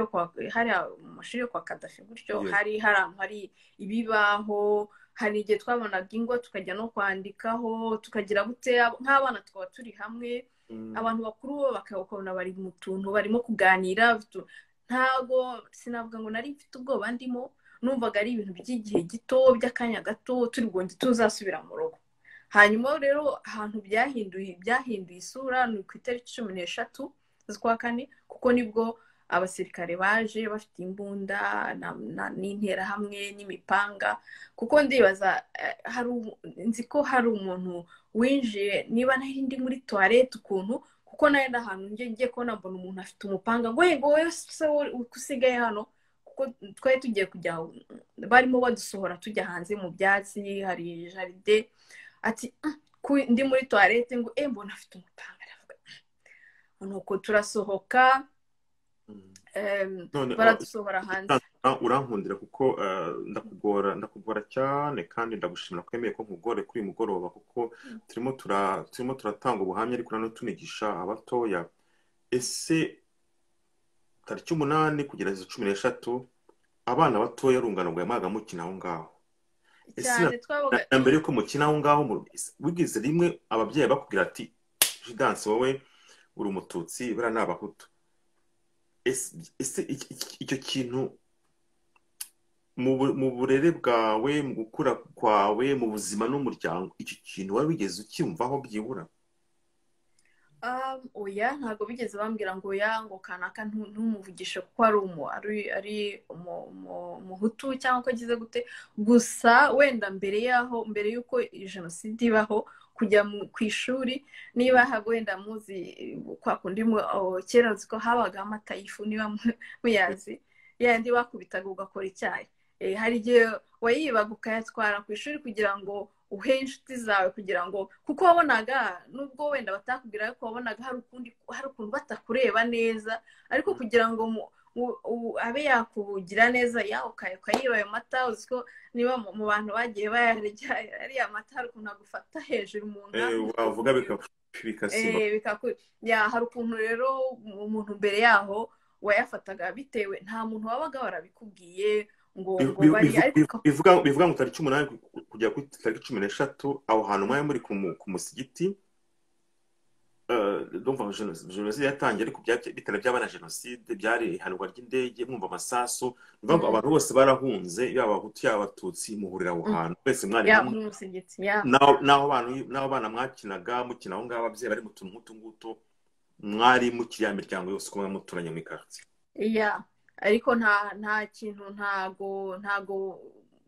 yo kwa Kadafi gutyo hari ibibaho hari igihe twabonaga ingwa tukajya no kwandikaho tukagira gute nk'abana tukaba turi hamwe abantu bakuru bo bakabona bari mu tuntu barimo kuganira ntago sinavuga ngo nari mfite ubwoba ndimo numvaga ari ibintu by'igihe gito by'akanya gato turi bwonge tuzasubira mu rugo hanyuma rero ahantu byahinduye isura ni ku itariki 13 z'ukwa kane kuko nibwo abasirikare baje bafite imbunda n'intera hamwe n'imipanga kuko ndibaza nzi ko hari umuntu winjiye niba nari ndi muri toilette ukuntu kuko nayo ahantu ngiye kubona mbona umuntu afite umupanga ngo wowe se usigaye hano kuko twari tugiye kujya barimo badusohora tujya hanze mu byatsi hari jaride ati ndi muri toilette ngo mbona afite umupanga nuko turasohoka baradusohora hanze urankundira kuko ndakugora cyane kandi ndagushimira ko yemeye ko nkugore kuri uyu mugoroba kuko turimo turatanga ubuhamya ariko nano tunigisha abatoya ese tariki 8 kugera 13 abana batoya rungano bwa maga mukina aho ngaho ese na mbere yuko mukina aho ngaho wigize rimwe ababyeyi bakubwira ati Judence wowe uri umututsi bara n'abahutu ese icyo kintu mu burere bwawe mu gukura kwawe mu buzima n'umuryango icyo kintu wari wigeze ucyumvaho byibura oya ntabwo bigeze bambwira ngo ngo kanaka ntumuvugishe kuko ari umuhutu cyangwa ko agize gute gusa wenda mbere y'uko jenoside ibaho kujya ku ishuri niba wenda muzi kwa kundi kera uzi ko habaga amatayifu niba muyazi yandi bakubitaga ugakora icyayi hari igihe wayibaga ukayatwara ku ishuri kugira ngo uhe inshuti zawe kugira ngo kuko wabonaga nubwo wenda batakubwira ariko wabonaga hari ukuntu batakureba neza ariko kugira ngo abe yakubugira neza ukayiba ayo mata uzi ko niba mu bantu bagiye bayarya ariya mata hari ukuntu agufata hejuru mu nda wavuga bikasiba hari ukuntu rero umuntu mbere yaho wayafataga bitewe nta muntu wabaga warabikubwiye ngo bari ariko bivuga ngo tariki 8 kujya ku tariki 13 aho hantu mwaye muri ku musigiti ndumva jenoside yatangiye ariko bitara by'abana jenoside byari ihanurwa ry'indege mwumva amasasu ndumva abantu bose barahunze yaba abahutu yaba abatutsi muhurira aho hantu twese mwari naho bana mwakinaga mukina aho ngaho ababyeyi bari mu tuntu nk'utu ngutu mwari mukiriya miryango yose uko muturanye mu quartier ariko nta kintu ntago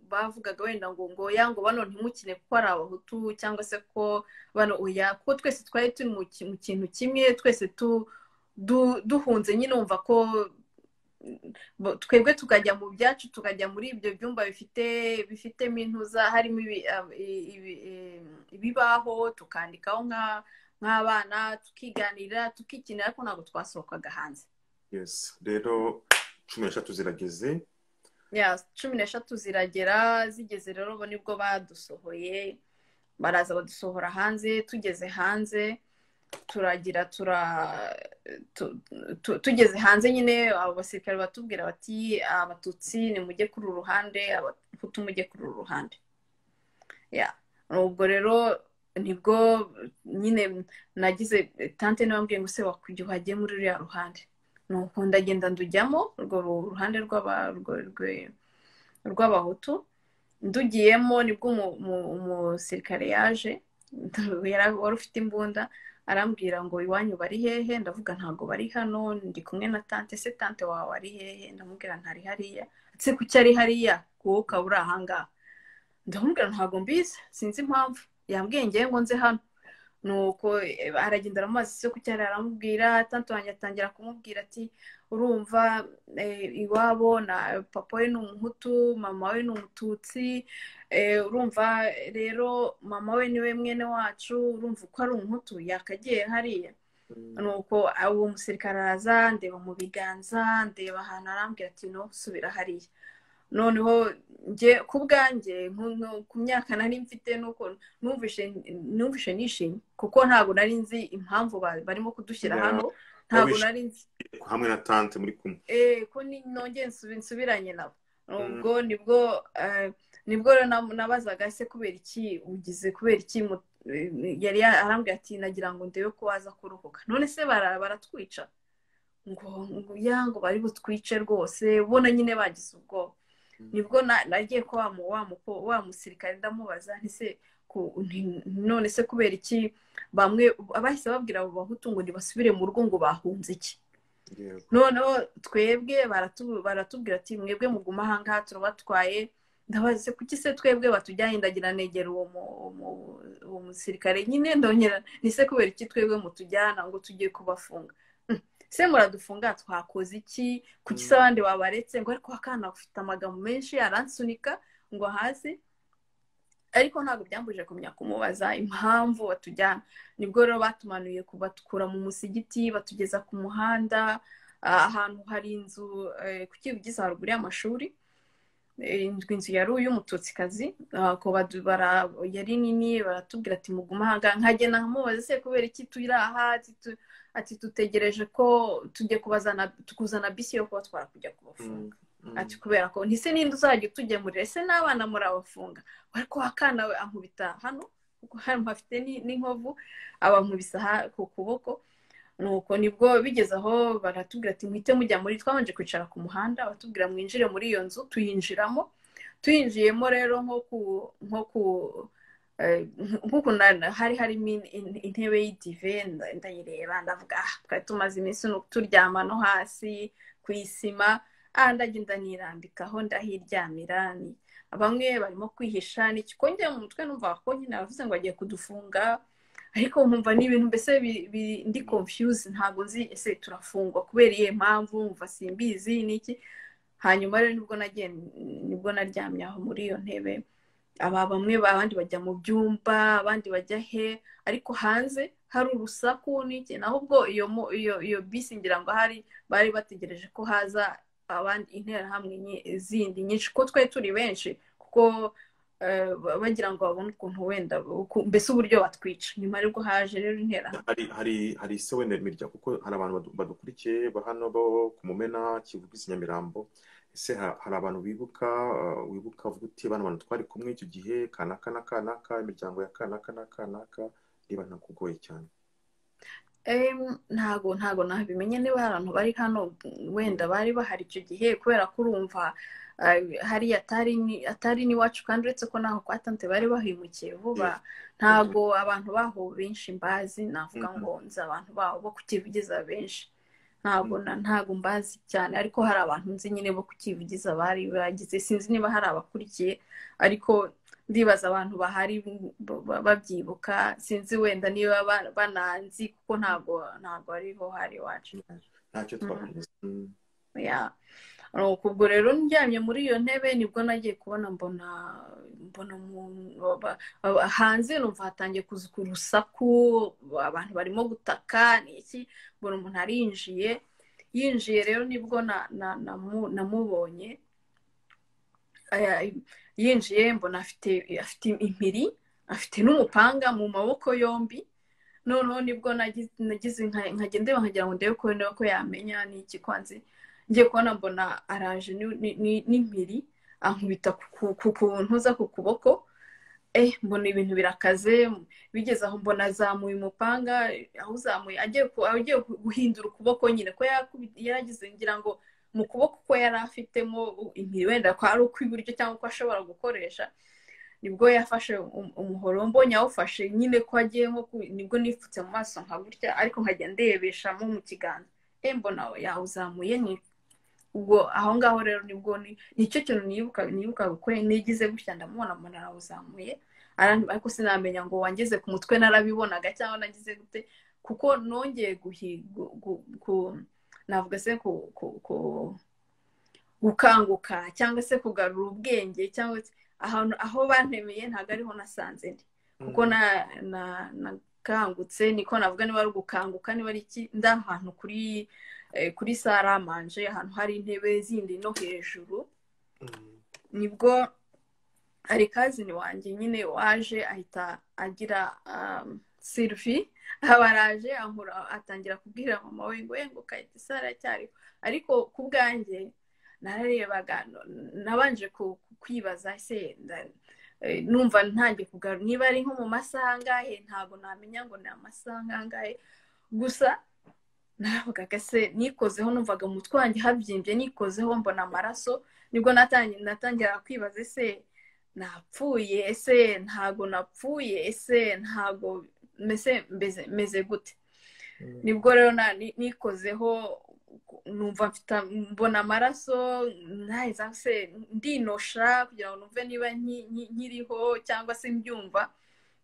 bavugaga wenda ngo yango bano ntimukine kuko ari abahutu cyangwa se ko bano kuko twese twari turi mu kintu kimwe twese duhunze nyine umva ko twebwe tukajya mu byacu tukajya muri ibyo byumba bifitemo intuza harimo ibibaho tukandikaho nk'abana tukiganira tukikinira ariko ntabwo twasohokaga hanze rero 13 zirageze 13 ziragera zigeze rero bo nibwo badusohoye baraza badusohora hanze tugeze hanze turagira tugeze hanze nyine abo basirikare batubwira bati Abatutsi nimujye kuri uru ruhande, Abahutu mujye kuri uru ruhande. Ubwo rero nibwo nyine nagize tante nabambwiye ngo se wakujya uhagiye muri ruriya ruhande. Nuko ndagenda ndujyamo urwo ruhande rw'Abahutu. Ndugiyemo nibwo umusirikare yaje, wari ufite imbunda, arambwira ngo iwanyu bari hehe? Ndavuga ntago bari hano, ndi kumwe na tante. Se tante wawe ari hehe? Ndamubwira ntari hariya. Se kuki ari hariya wowe ukaba uri ahangaha? Ndamubwira ntago mbizi, sinzi impamvu. Yambwiye ngewe ngo nze hano. Nuko aragenda aramubaza se kuki ari, aramubwira. Tante wanjye atangira kumubwira ati urumva iwabo na papa we ni Umuhutu, mama we ni Umututsi, urumva rero mama we niwe mwene wacu, urumva uko ari Umuhutu yakagiye hariya. Nuko uwo musirikare araza ndeba mu biganza, ndeba ahantu, arambwira ati no subira hariya. Noneho nge ku bwanjye ku myaka nari mfite nuko numvishe nishimye, kuko ntabwo nari nzi impamvu barimo kudushyira hano, ntabwo nari nzi hamwe na tante muri kumwe ko nongeye nsubiranye nabo. Ubwo nibwo nabazaga se kubera iki ugize, kubera iki yari arambwira ati nagira ngo ndebe ko waza kuruhuka. None se baratwica? ngo bari butwice rwose, ubona nyine bagize ubwoba. Nibwo nagiye ko wa musirikare ndamubaza nti se none se kubera iki bamwe abahise babwira abo Bahutu ngo ntibasubire mu rugo, ngo bahunze iki? Noneho twebwe baratubwira ati mwebwe muguma ahangaha turabatwaye. Ndabaza se kuki se twebwe batujyanye? Ndagira negera uwo musirikare nyine ndongera ni se kubera iki twebwe mutujyana ngo tugiye kubafunga? Se muradufunga twakoze iki? Kuki se abandi babaretse? Ngo ariko akana ufite amagambo menshi aransunika ngo hasi, ariko ntabwo byambuje kumenya kumubaza impamvu batujyana. Nibwo rero batumanuye kubatukura mu musigiti, batugeza ku muhanda ahantu hari inzu ku Kivugiza haruguru y'amashuri. Inzu yari uy'Umututsikazi, yari nini. Baratubwira ati muguma ahangaha. Nkagenda nkamubaza se kubera iki turi aha? Ati dutegereje ko tujye kuzana bisi yo kubatwara kujya kubafunga. Ati kubera ko ntise ninde uzajya utugemurira, ese n'abana murabafunga? Ariko akana we ankubita hano kuko hano hafite n'inkovu, abankubisa ku kuboko. Nuko nibwo bigeze aho baratubwira ati mwite mujya muri, twabanje kwicara ku muhanda, batubwira mwinjire muri iyo nzu. Tuyinjiramo. Tuyinjiyemo rero nk'uko hari harimo intebe y'idive, ndayireba ndavuga twari tumaze iminsi turyama no hasi ku isima. Ndagenda nirambikaho ndahiryamira. Bamwe barimo kwihisha, nikikongera mu mutwe numva ko nyine bavuze ngo agiye kudufunga, ariko nkumva ni ibintu mbese ndi confuse, ntabwo nzi ese turafungwa kubera iyihe mpamvu, mva simbizi niki. Hanyuma rero nibwo naryamye aho muri iyo ntebe. Bamwe abandi bajya mu byumba, abandi bajya he, ariko hanze hari urusaku niki. Naho ubwo iyo bisi ngira ngo bari bategereje ko haza abandi interahamwe zindi nyinshi, ko twari turi benshi, kuko bagira ngo babone ukuntu wenda mbese uburyo batwica. Nyuma aribwo haje rero interahamwe. Hari se wenda mirya, kuko hari abantu badukurikiye hano bo ku Mumena, Kivugiza, Nyamirambo. Ese hari abantu wibuka avuga uti bano bantu twari kumwe icyo gihe kanaka imiryango ya kanaka niba ntakugoye cyane? Ntago nabimenye niba hari abantu bari hano wenda bari bahari icyo gihe, kubera ko urumva hari atari n'iwacu, kandi uretse ko naho kwa tante bari bahimukiye vuba. Ntago abantu baho benshi mbazi, navuga ngo nzi abantu baho bo ku Kivugiza benshi, ntago mbazi cyane, ariko hari abantu nzi nyine bo ku Kivugiza bari bagize. Sinzi niba hari abakurikiye, ariko ndibaza abantu bahari babyibuka. Sinzi wenda niba bananzi, kuko ntago ariho hari iwacu. Ntacyo twavuze. Ubwo rero ndyamye muri iyo ntebe, nibwo nagiye kubona mbona hanze, numva hatangiye kuzuka urusaku, abantu barimo gutaka n'iki. Mbona umuntu yinjiye rero nibwo namubonye. Yinjiye mbona afite impiri, afite n'umupanga mu maboko yombi. noneho nibwo nagize nkajya ndeba nkagira ngo ndebe ko yamenya ni iki kwanze ngiye kubona mbona araje n'impiri ankubita ku ntuza ku kuboko mbona ibintu birakaze bigeze aho mbona azamuye umupanga aho uzamuye agiye guhindura ukuboko nyine ko yaragize ngira ngo mu kuboko ko yari afitemo impiri wenda ko ari ukw'iburyo cyangwa ko ashobora gukoresha nibwo yafashe umuhoro mbonye awufashe nyine ko agiye nibwo nifutse mu maso nka gutya ariko nkajya ndebeshamo mu kiganza mbona yawuzamuye ni ubwo aho ngaho rero nibwo nicyo kintu nibuka ko nigize gutya ndamubona mbona arawuzamuye ariko sinamenya ngo wangeze ku mutwe narabibonaga cyangwa nagize gute kuko nongeye navuga se gukanguka cyangwa se kugarura ubwenge cyangwa aho bantemeye ntabwo ariho nasanze ndi kuko nakangutse niko navuga niba ari ugukanguka niba ari iki ndi ahantu kuri saramanje ahantu hari intebe zindi no hejuru nibwo hari kazini wanjye nyine waje ahita agira Sylvie abaraje atangira kubwira mama we ngo Kayitesi aracyariho ariko ku bwanjye nararebaga nabanje kwibaza se numva ntangiye kugarura niba ari nko mu masaha angahe ntabwo namenya ngo ni amasaha angahe gusa naravugaga se nikozeho numvaga mu mutwe wanjye habyimbye nikozeho mbona amaraso nibwo natangira kwibaza ese napfuye ese ntago napfuye ese ntago meze gute nibwo rero nikozeho numva mbona amaraso naheza se ndinosha kugira ngo numve niba nkiriho cyangwa se mbyumva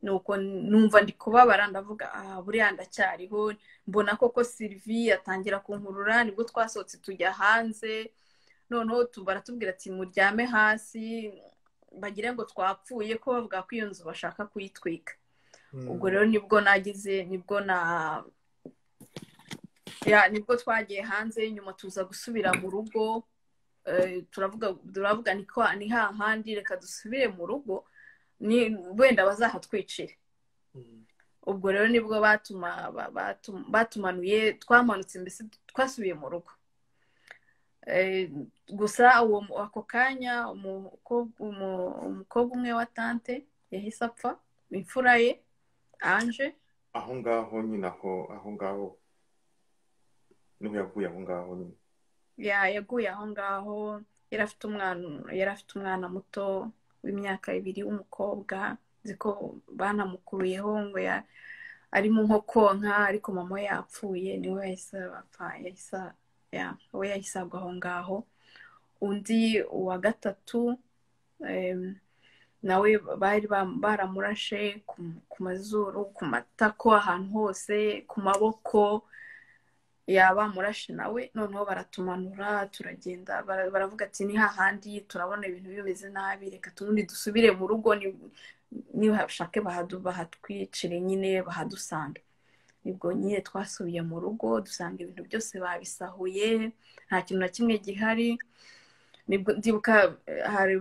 nuko numva ndi kubabara ndavuga buriya ndacyariho mbona koko Sylvie atangira kunkurura nibwo twasohotse tujya hanze noneho baratubwira ati muryame hasi bagire ngo twapfuye ko bavuga ko iyo nzu bashaka kuyitwika ubwo rero nibwo twagiye hanze nyuma tuza gusubira mu rugo turavuga ni hahandi reka dusubire mu rugo wenda bazahatwicire ubwo rero nibwo batumanuye twamanutse mbese twasubiye mu rugo gusa ako kanya umukobwa umwe wa tante yahise apfa imfura ye Anje aho ngaho nyine aho ngaho niho yaguye aho ngaho nyine yaguye aho ngaho yari afite umwana muto w'imyaka 2 w'umukobwa ziko banamukuruyeho ngo arimo nko konka ariko mama yapfuye niwe yahise apfa we yahise agwa aho ngaho undi wa gatatu nawe bari baramurashe ku mazuru ku matako ahantu hose ku maboko bamurashe nawe noneho baratumanura turagenda baravuga ati ni hahandi turabona ibintu bimeze nabi reka tubundi dusubire mu rugo niba bashake bahatwicire nyine bahadusanga nibwo nyine twasubiye mu rugo dusanga ibintu byose babisahuye nta kintu na kimwe gihari nibwo ndibuka hari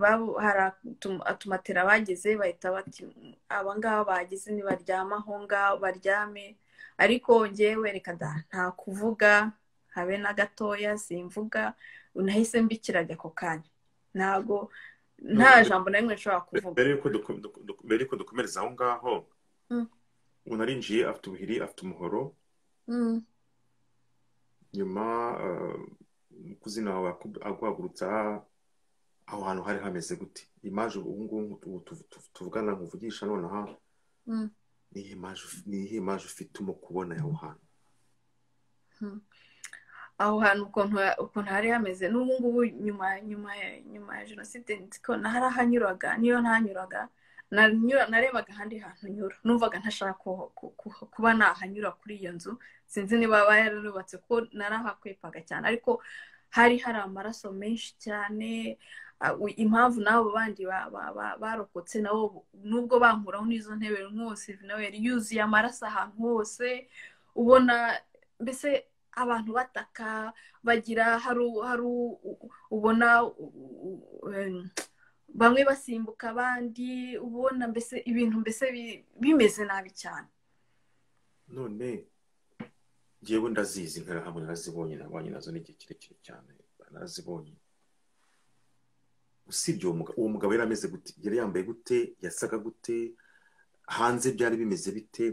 atumatera bageze bahita bati abangaba bagize nibaryama aho ngaho baryame ariko njyewe reka nta kuvuga habe na gatoya simvuga unahise mbikirajya ako kanya ntago nta jambo na rimwe nshobora kuvuga mbere yuko dukomereza aho ngaho unarinjiye afite ubuhiri afite umuhoro nyuma kuzina wawe aguhagurutsa aho hantu hari hameze gute imaje ubu tuvugana nkuvugisha nonaha ni imaje ufite mu kubona aho hantu aho hantu ukuntu hari hameze n'ubu ngubu nyuma ya jenoside nziko narahanyuraga niyo ntanyuraga narebaga ahandi hantu nyura numvaga ntashaka kuba nahanyura kuri iyo nzu sinzi niba yararubatse ko narahakwepaga cyane ariko hari amaraso menshi cyane impamvu nabo bandi barokotse nabo nubwo bankuraho n'izo ntebe nkose nawe yari yuzuye amaraso ahantu hose ubona mbese abantu bataka bagira hari ubona bamwe basimbuka abandi ubona mbese ibintu mbese bimeze nabi cyane none ngewe ndazizi interahamwe narazibonye nabanye nazo n'igihe kirekire cyane narazibonye usibye uwo mugabo yari ameze gute yari yambaye gute yasaga gute hanze byari bimeze bite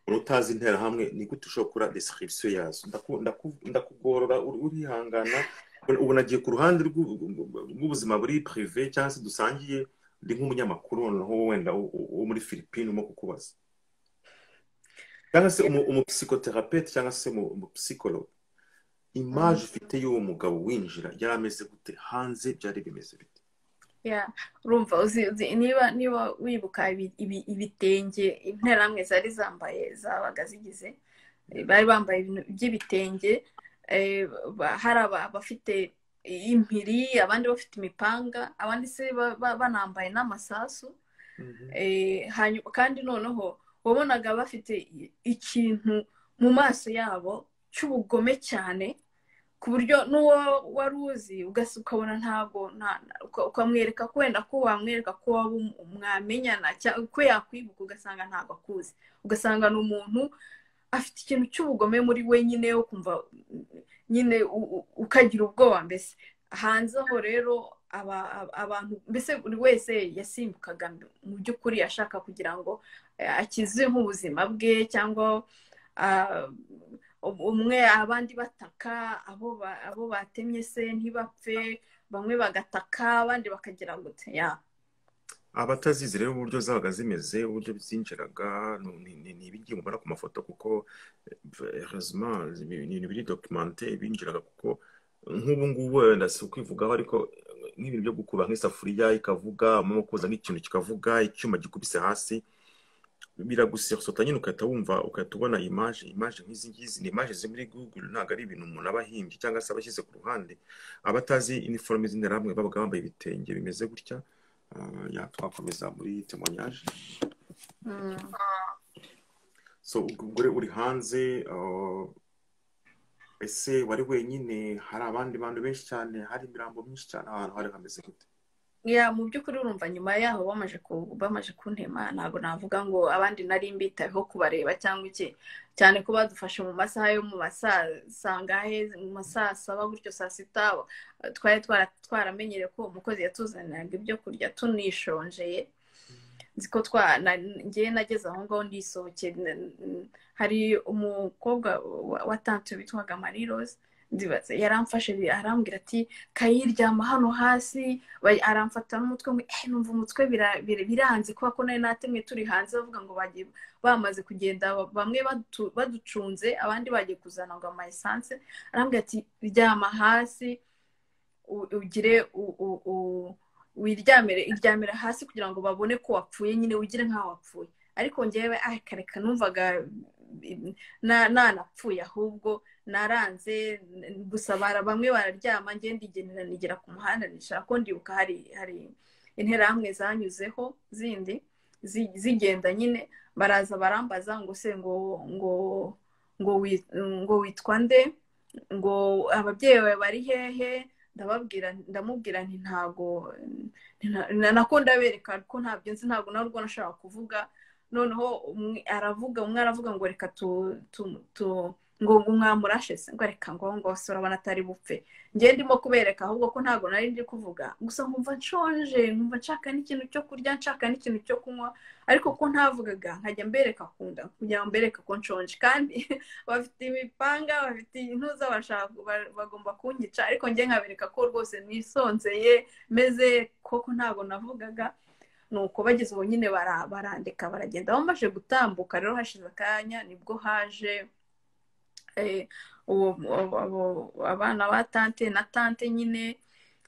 umuntu utazi interahamwe ni gute ushobora gukora description yazo ndakugorora urihangana ubu nagiye ku ruhande rw'ubuzima buri privé cyangwa se dusangiye ndi nk'umunyamakuru noneho wenda wo muri Philippines mo kukubaza cyangwa se umupsychothérapeute cyangwa se umupsychologue image ufite y'uwo mugabo winjira yari ameze gute hanze byari bimeze bite urumva uzi niba wibuka ibitenge interahamwe zari zambaye zabaga zigize bari bambaye ibintu by'ibitenge hari abafite impiri abandi bafite imipanga abandi se banambaye n'amasasu kandi noneho wabonaga bafite ikintu mu maso yabo cy'ubugome cyane ku buryo n'uwo wari uzi ukabona ntabwo ukamwereka ko wenda ko wamwereka ko mwamenyana ko yakwibuka ugasanga ntabwo akuzi ugasanga ni umuntu afite ikintu cy'ubugome muri we nyine yo kumva nyine ukagira ubwoba mbese hanze aho rero abantu mbese buri wese yasimbukaga mu by'ukuri ashaka kugira ngo akize nk'ubuzima bwe cyangwa umwe abandi bataka abo batemye se ntibapfe bamwe bagataka abandi bakagira gute abatazizi rero uburyo zabaga zimeze uburyo byinjiraga ni ibigiye mubara ku mafoto kuko heureusement ni biri documenté binjiraga kuko nk'ubu ngubu wenda si ukwivugaho ariko nk'ibintu byo gukuba nk'isafuriya ikavuga mu koza nk'ikintu kikavuga icyuma gikubise hasi biragusota nyine ukahita wumva ukahita ubona image nk'izi ngizi ni image ziri muri Google ntabwo ari ibintu umuntu aba ahimbye cyangwa se abashyize ku ruhande abatazi uniforme z'interahamwe babaga bambaye ibitenge bimeze gutya twakomeza muri témoignage so ubwo uri hanze ese wari wenyine hari abandi bantu benshi cyane hari imirambo myinshi cyane ahantu hari hameze gute mu by'ukuri urumva nyuma yaho bamaje kuntema ntabwo navuga ngo abandi nari mbitayeho kubareba cyangwa iki cyane ko badufashe mu masaha yo mu masaha sangahe mu masaha saba gutyo saa sita twari twaramenyereye ko umukozi yatuzaniraga ibyo kurya tunishonjeye nzi ko ngiye nageze aho ngaho ndisohokeye hari umukobwa wa tante witwaga Marie Rose ndibaza yaramfashe arambwira ati kayiryama hano hasi aramfata n'umutwe ngo numva umutwe biranze kuko nari natemwe turi hanze bavuga ngo bagiye bamaze kugenda bamwe baducunze abandi bagiye kuzana ngo ama essence arambwira ati ryama hasi ugire iryamire hasi kugira ngo babone ko wapfuye nyine ugire nkaho wapfuye ariko ngewe kareka numvaga nanapfuye ahubwo naranze gusa bamwe bararyama ngende igenera nigera ku muhanda nishaka ko ndibuka hari interahamwe zanyuzeho zindi zigenda nyine baraza barambaza ngo se ngo witwa nde ngo ababyeyi bawe bari hehe ndamubwira nti ntago nako ndabereka ko ntabyo nzi ntago narwo nashaka kuvuga noneho umwe aravuga ngo reka ngo mwamurashe se ngo reka ngo urabona atari bupfe ngiye ndimo kubereka ahubwo ko ntago nari ndi kuvuga gusa nkumva nshonje nkumva nshaka n'ikintu cyo kurya nshaka n'ikintu cyo kunywa ariko ko ntavugaga nkajya mbereka kugira ngo mbereke ko nshonje kandi bafite imipanga bafite intuza bagomba kunyica ariko ngiye nkabereka ko rwose nisonzeye meze koko ntago navugaga nuko bageze ubu nyine barandeka baragenda bamaze gutambuka rero hashize akanya nibwo haje abana ba tante na tante nyine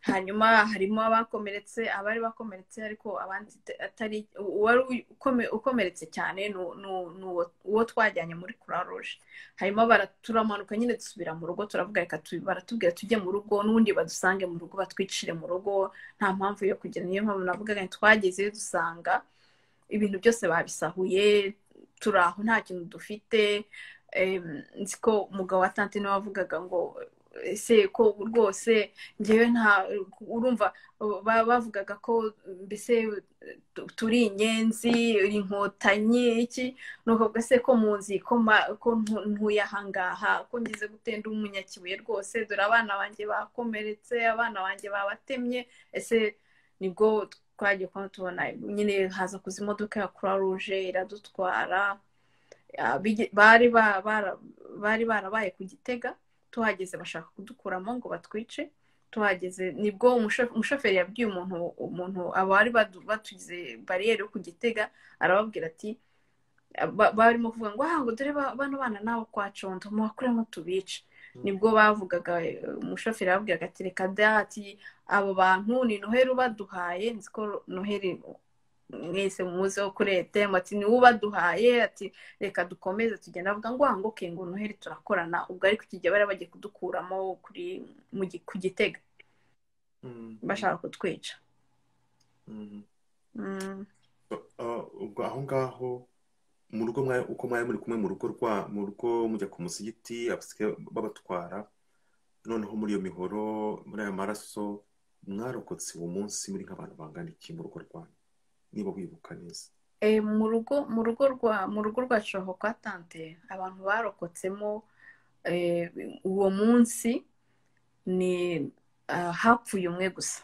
hanyuma harimo abakomeretse abari bakomeretse ariko abandi atari uwari ukomeretse cyane uwo twajyanye muri Croix Rouge harimo turamanuka nyine dusubira mu rugo turavuga reka baratubwira tujye mu rugo n'ubundi badusange mu rugo batwicire mu rugo nta mpamvu yo kugira niyo mpamvu navugaga twagezeyo dusanga ibintu byose babisahuye turaho nta kintu dufite nzi ko umugabo wa tante niwe wavugaga ngo ese ko rwose ngewe nta urumva bavugaga ko mbese turi inyenzi inkotanyi iki nuko se ko munzi ko ntuye ahangaha ko ngize gutenda umunyakibuye rwose dore abana banjye bakomeretse abana banjye babatemye ese nibwo twagiye kubona tubona nyine haza kuza imodoka ya Croix Rouge iradutwara bari barabaye ku Gitega tuhageze bashaka kudukuramo ngo batwice tuhageze nibwo umushoferi yabwiye umuntu abari batugize bariyeri yo ku Gitega arababwira ati barimo kuvuga ngo dore bano bana nabo kwa Condo mubakuremo tubice nibwo bavugaga umushoferi yababwiraga ati reka dati abo bantu ni Noheli baduhaye nzi ko Noheli mwese muze wo kurete ati ni ubaduhaye ati reka dukomeze tugenda avuga ngo ngo Noheli turakorana ubwo ariko kigiye bari bagiye kudukuramo ku Gitega bashaka kutwica ubwo aho ngaho mu rugo uko mwari muri kumwe mu rugo mujya ku musigiti babatwara noneho muri iyo mihoro muri aya maraso mwarokotse uwo munsi muri nk'abantu bangana iki mu rugo rwanyu niba wibuka neza mu rugo rwacu aho kwa tante abantu barokotsemo uwo munsi ni hapfuye umwe gusa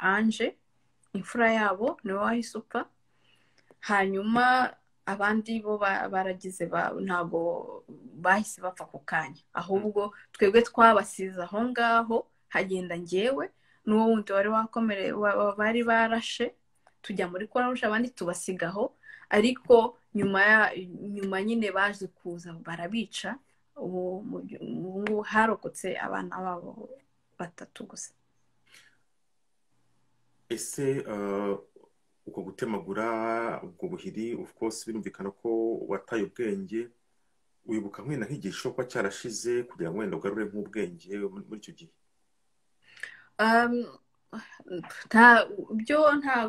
Anje imfura yabo niwe wahise upfa hanyuma abandi bo baragize ntabwo bahise bapfa ku kanya ahubwo twebwe twabasize aho ngaho hagenda ngewe n'uwo wundi wari wakomereye bari barashe tujya muri Croix Rouge abandi tubasigaho ariko nyuma nyine baje kuza barabica ubu harokotse abana babo 3 gusa ese uko gutemagura ubwo buhiri of course birumvikana ko wataye ubwenge wibuka nk'ina nk'igisho kwa cyarashize kugira ngo wenda ugarure nk'ubwenge muri icyo gihe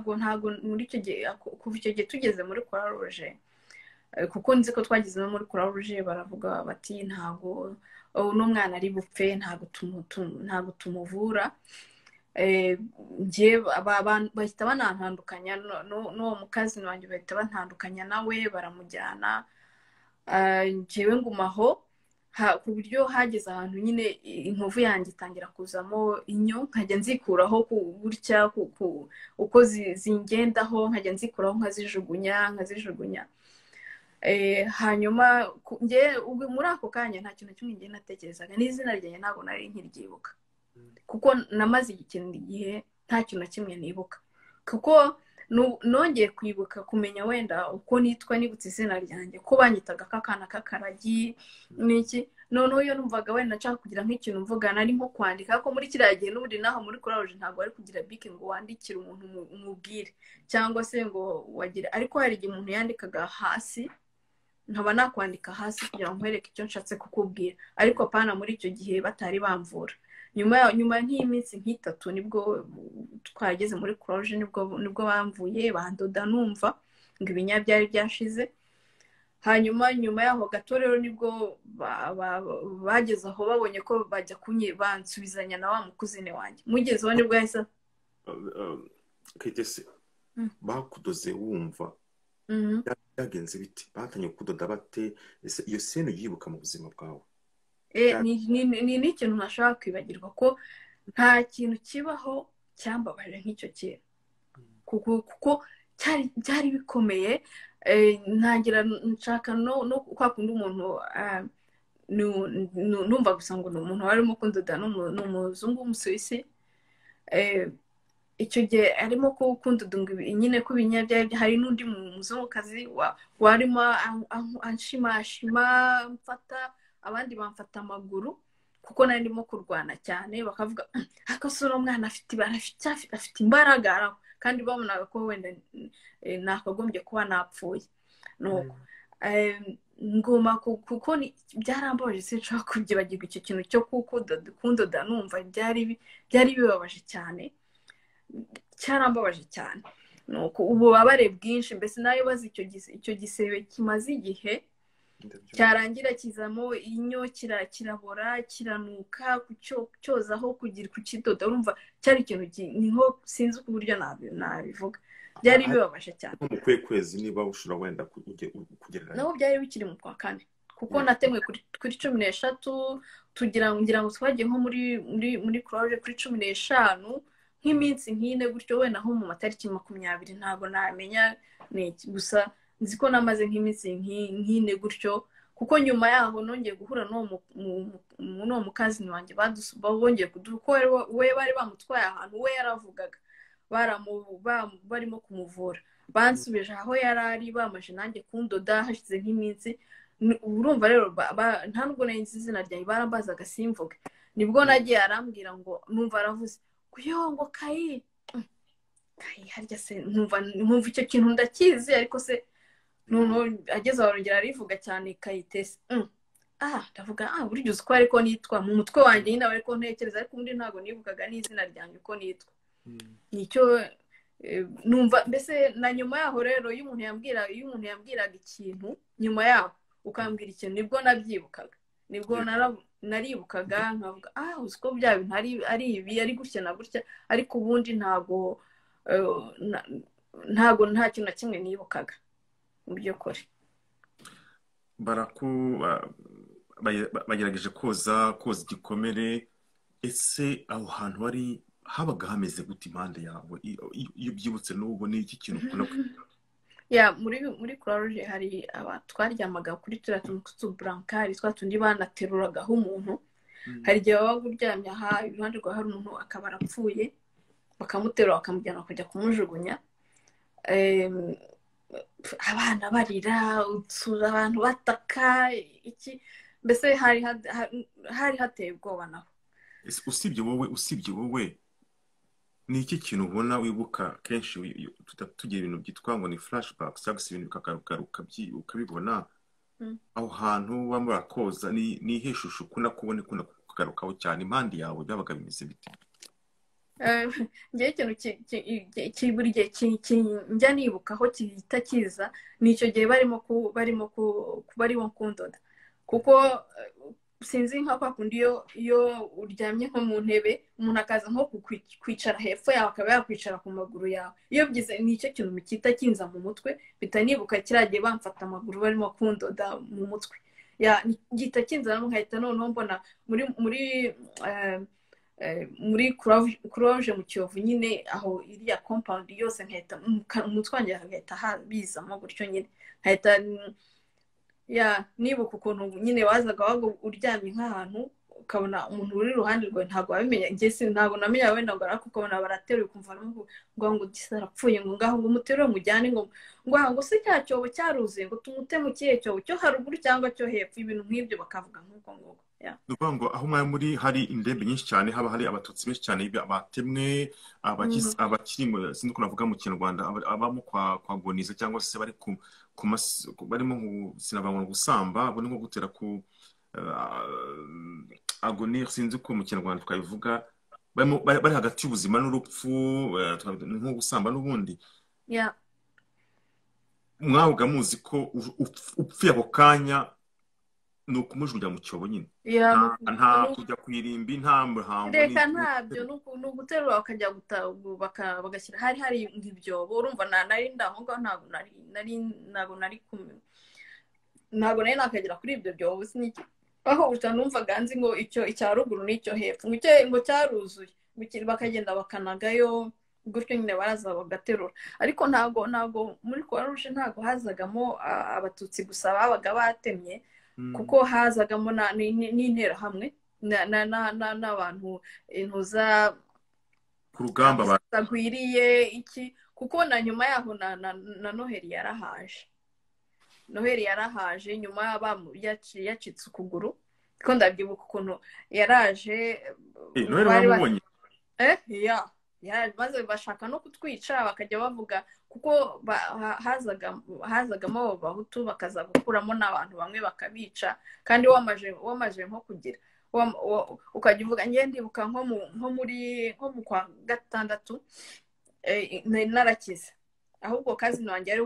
ntago muri icyo gihe kuva icyo gihe tugeze muri Croix Rouge kuko nzi ko twagize no muri Croix Rouge baravuga bati ntago n'umwana ari bupfe ntago tumuvura bahita banantandukanya n'uwo mukazi wanjye bahita bantandukanya nawe baramujyana njyewe ngumaho ku buryo hageze ahantu nyine inkovu yanjye itangira kuzamo inyo nkajya nzikuraho gutya uko zingendaho nkajya nzikuraho nkazijugunya hanyuma muri ako kanya nta kintu kimwe ngiye natekerezaga n'izina ryanjye ntabwo nari nkiryibuka kuko namaze igihe nta kintu na kimwe nibuka kuko nongeye kwibuka kumenya wenda uko nitwa nibutse izina ryanjye ko banyitaga kakana k'akaragi n'iki noneho iyo numvaga wenda nshaka kugira nk'ikintu mvuga nari nko kwandika ko muri kiriya gihe n'ubundi naho muri Croix Rouge ntabwo ari kugira bike ngo wandikire umuntu umubwire cyangwa se ngo wagire ariko hari igihe umuntu yandikaga hasi nkaba nakwandika hasi kugira ngo nkwereke icyo nshatse kukubwira ariko pana muri icyo gihe batari bamvura nyuma nk'iminsi nk'itatu nibwo twageze muri Croix Rouge nibwo bamvuye bandoda numva ngo ibinya byari byashize hanyuma nyuma yaho gato rero nibwo bageze aho babonye ko bajya bansubizanya na wa mukuzine wanjye mugezeho nibwo yahise Kayitesi bakudoze wumva byagenze biti batanye kudoda bate ese iyo sene yibuka mu buzima bwawe ni ikintu ntashobora kwibagirwa ko nta kintu kibaho cyambabaje nk'icyo kintu kuko byari bikomeye ntangira nshaka no kwa kundi umuntu numva gusa ngo ni umuntu warimo kundoda ni umuzungu w'umusuwisi icyo gihe arimo kundoda nyine ko ibinya byari hari n'undi muzungukazi warimo anshimashima mfata abandi bamfata amaguru kuko nari ndimo kurwana cyane bakavuga akasura umwana afite imbaraga kandi babonaga ko wenda nakagombye kuba napfuye nuko ngoma kuko byarambabaje sinshobora kubyibagirwa icyo kintu cyo kundoda numva byari bibabaje cyane cyarambabaje cyane nuko ububabare bwinshi mbese nayo bazi icyo gisebe kimaze igihe cyarangira kizamo inyo kirabora kiranuka cyozaho kugira kukidoda urumva cyari ikintu niho sinzi ku buryo nabivuga byari bibabaje cyane mu kwezi niba ushura wenda kugereranya naho byari bikiri mu kwa kane kuko natemwe kuri 13 tugira ngo twagiye nko muri Croix kuri 15 nk'iminsi nk'ine gutyo wenda nko mu matariki 20 ntago namenya gusa nzi ko namaze nk'iminsi nk'ine gutyo kuko nyuma yaho nongeye guhura no mukazini wanjye bongeye kuduko we bari bamutwaye ahantu we yaravugaga barimo kumuvura bansubije aho yarari bamaje nanjye kundoda hashize nk'iminsi urumva rero nta nubwo nzi izina ryanjye barambazaga simvuge nibwo nagiye arambwira ngo numva aravuze kuyongo Kayi harya se numva icyo kintu ndakizi ariko se ageze arongera arivuga cyane Kayitesi ndavuga buryo uzi ko ariko nitwa mu mutwe wanjye nyine ariko ntekereza ariko undi ntago nibukaga n'izina ryanjye uko nitwa nicyo numva mbese na nyuma yaho rero iyo umuntu yambwiraga ikintu nyuma yaho ukambwira ikintu nibwo nabyibukaga nibwo naribukaga nkavuga uzi ko bya bintu ari ibi ari gutya na gutya ariko ubundi ntago nta kintu na kimwe nibukaga mu by'ukuri bagerageje koza igikomere ese aho hantu wari habaga hameze gute impande yawe iyo byibutse n'ubu ni iki kintu ukunda muri Croix hari twaryamaga kuri turiya tuntu tw'utuburankari twa tundi banateruragaho umuntu hari igihe wabaga uryamye aha iruhande rwa hari umuntu akaba arapfuye bakamuterura bakamujyana kujya kumujugunya abana barira abantu bataka iki mbese hari hateye ubwoba naho usibye wowe ni iki kintu ubona wibuka kenshi tugira ibintu byitwa ngo ni flashback cyangwa se ibintu bikagaruka ukabibona aho hantu bamwe barakoza ni ihe shusho ukunda kubona ikunda kugarukaho cyane impande yawe byabaga bimeze bite ngiye ikintu buri gihe njya nibukaho kihita kiza nicyo gihe barimo kundoda kuko sinzi nka kwa kundi iyo uryamye nko mu ntebe umuntu akaza nko kwicara hepfo yawe akaba yakwicara ku maguru yawe iyo byize nicyo kintu mukita kinza mu mutwe bitanibuka kiragiye bamfata amaguru barimo kundoda mu mutwe gita kinza nkahita noneho mbona muri Croix mu Kiyovu nyine aho iriya compound yose nkahita umutwe wanjye hagahita bizamo gutyo nyine nkahita nibuka ukuntu nyine wazaga uryamye nk'ahantu ukabona umuntu uri iruhande rwawe ntabwo wabimenya ntabwo namenya wenda ngo ariko ukabona barateruye ukumva ngo disarapfuye ngo ngaho ngo umuterure mujyane ngo se cya cyobo cyaruzuye ngo tumute mu kihe cyobo cyo haruguru cyangwa cyo hepfo ibintu nk'ibyo bakavuga nk'uko nguko ni ukuvuga ngo aho mwari muri hari indembe nyinshi cyane haba hari abatutsi benshi cyane batemwe abakiri sinzi uko navuga mu kinyarwanda abamo kwagoniza cyangwa se bari barimo sinabangwa gusamba bari nko gutera ku agonir sinzi uko mu kinyarwanda twabivuga bari hagati y'ubuzima n'urupfu nko gusamba n'ubundi mwavuga muzi ko upfuye ako kanya ni ukumujugunya mu cyobo nyine nta kujya ku irimbi nta muhango reka ntabyo ni uguterura bakajya bagashyira hari nk'ibyobo urumva nari ndaho ngaho ntabwo nari nakagera kuri ibyo byobo siniki aho utanumvaga nzi ngo icya ruguru n'icyo hepfo ngo cyaruzuye bakagenda bakanagayo gutyo nyine baraza bagaterura ariko ntabwo muri Croix ntabwo hazagamo abatutsi gusa babaga batemye kuko hazagamo n'interahamwe n'abantu intuza ku rugamba bagwiriye iki kuko na nyuma yaho na Noheli yarahaje nyuma yacitse ukuguru ko ndabyibuka ukuntu yaraje maze bashaka no kutwica bakajya bavuga kuko hazagamo abahutu bakaza gukuramo n'abantu bamwe bakabica kandi wamaje nko kugira ukajya uvuga njye ndibuka nko mu kwa gatandatu narakize ahubwo kazino wanjye ari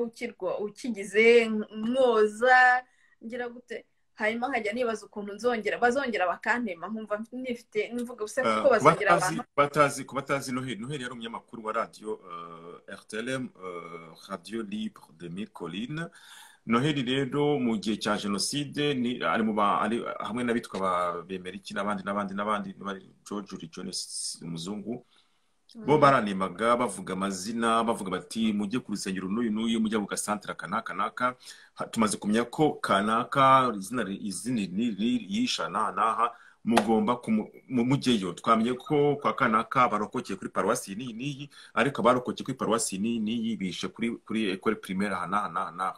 ukigize mwoza ngira gute hanyuma nkajya nibaza ukuntu bazongera bakantema nkumva nifite nimvuga use kuko bazongera abantu kubatazi Noheli yari umunyamakuru wa radio RTLM Radio Libre de Mille Collines. Noheli rero mu gihe cya jenoside ni ari hamwe n'abitwa ba Bemeriki n'abandi bari George Jones umuzungu bo baranimaga bavuga amazina bavuga bati mujye ku rusengero n'uyu mujya ku gasantere kanaka tumaze kumenya ko kanaka izina yishana naha mugomba mujyeyo twamenye ko kwa kanaka barokokeye kuri paruwasi niyi ariko barokokeye kuri paruwasi niyi bishe kuri école primaire hana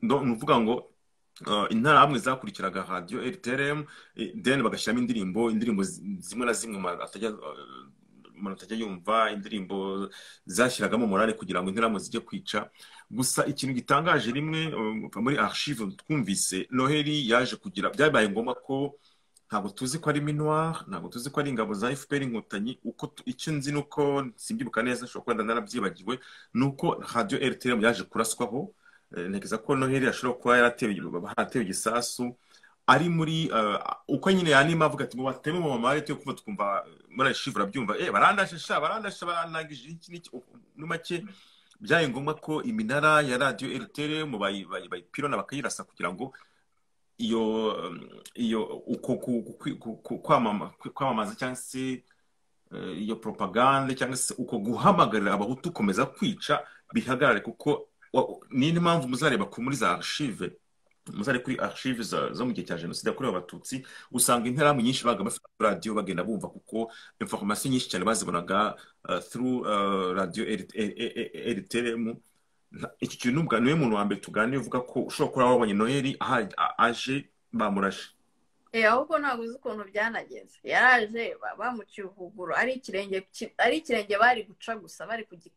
nuvuga ngo intara hamwe zakurikiraga radio RTRM then bagashyiramo indirimbo zimwe na zimwe umuntu atajya yumva indirimbo zashyiragamo morale kugira ngo interahamwe zijye kwica. Gusa ikintu gitangaje rimwe muri archive twumvise Noheli yaje kugira byabaye ngombwa ko ntabwo tuzi ko ari minuar ntabwo tuzi ko ari ingabo za FPR inkotanyi uko icyo nzi nuko simbyibuka neza shobora kwenda narabyibagiwe nuko radio RTRM yaje kuraswaho. Ntegeza ko Noheli yashobora kuba yaratewe igisasu ari muri uko nyine yanima avuga ati bateme mu mamare cyo kuva tukumva muri shivura byumva barandasha barangije iki numake byaye ngombwa ko iminara ya radio RTL mu bayipirona bakayirasa kugira ngo iyo uko kwamamaza cyangwa se iyo propaganda cyangwa se uko guhamagarira abahutu komeza kwica bihagarare kuko ni impamvu muzareba ko muri za archive muzare kuri archives zo mu gihe cya jenoside yakorewe Abatutsi usanga interahamwe nyinshi baga bafite radio bagenda bumva kuko information nyinshi cyane bazibonaga through radio RTLM. Iki kintu ubwa niwe muntu wa mbere tuganira uvuga ko ushobora kuba wabonye Noheli aje bamurashe ahubwo ntabwo uzi ukuntu byanagenze yaraje bamuciye ukuguru ari ikirenge bari guca gusa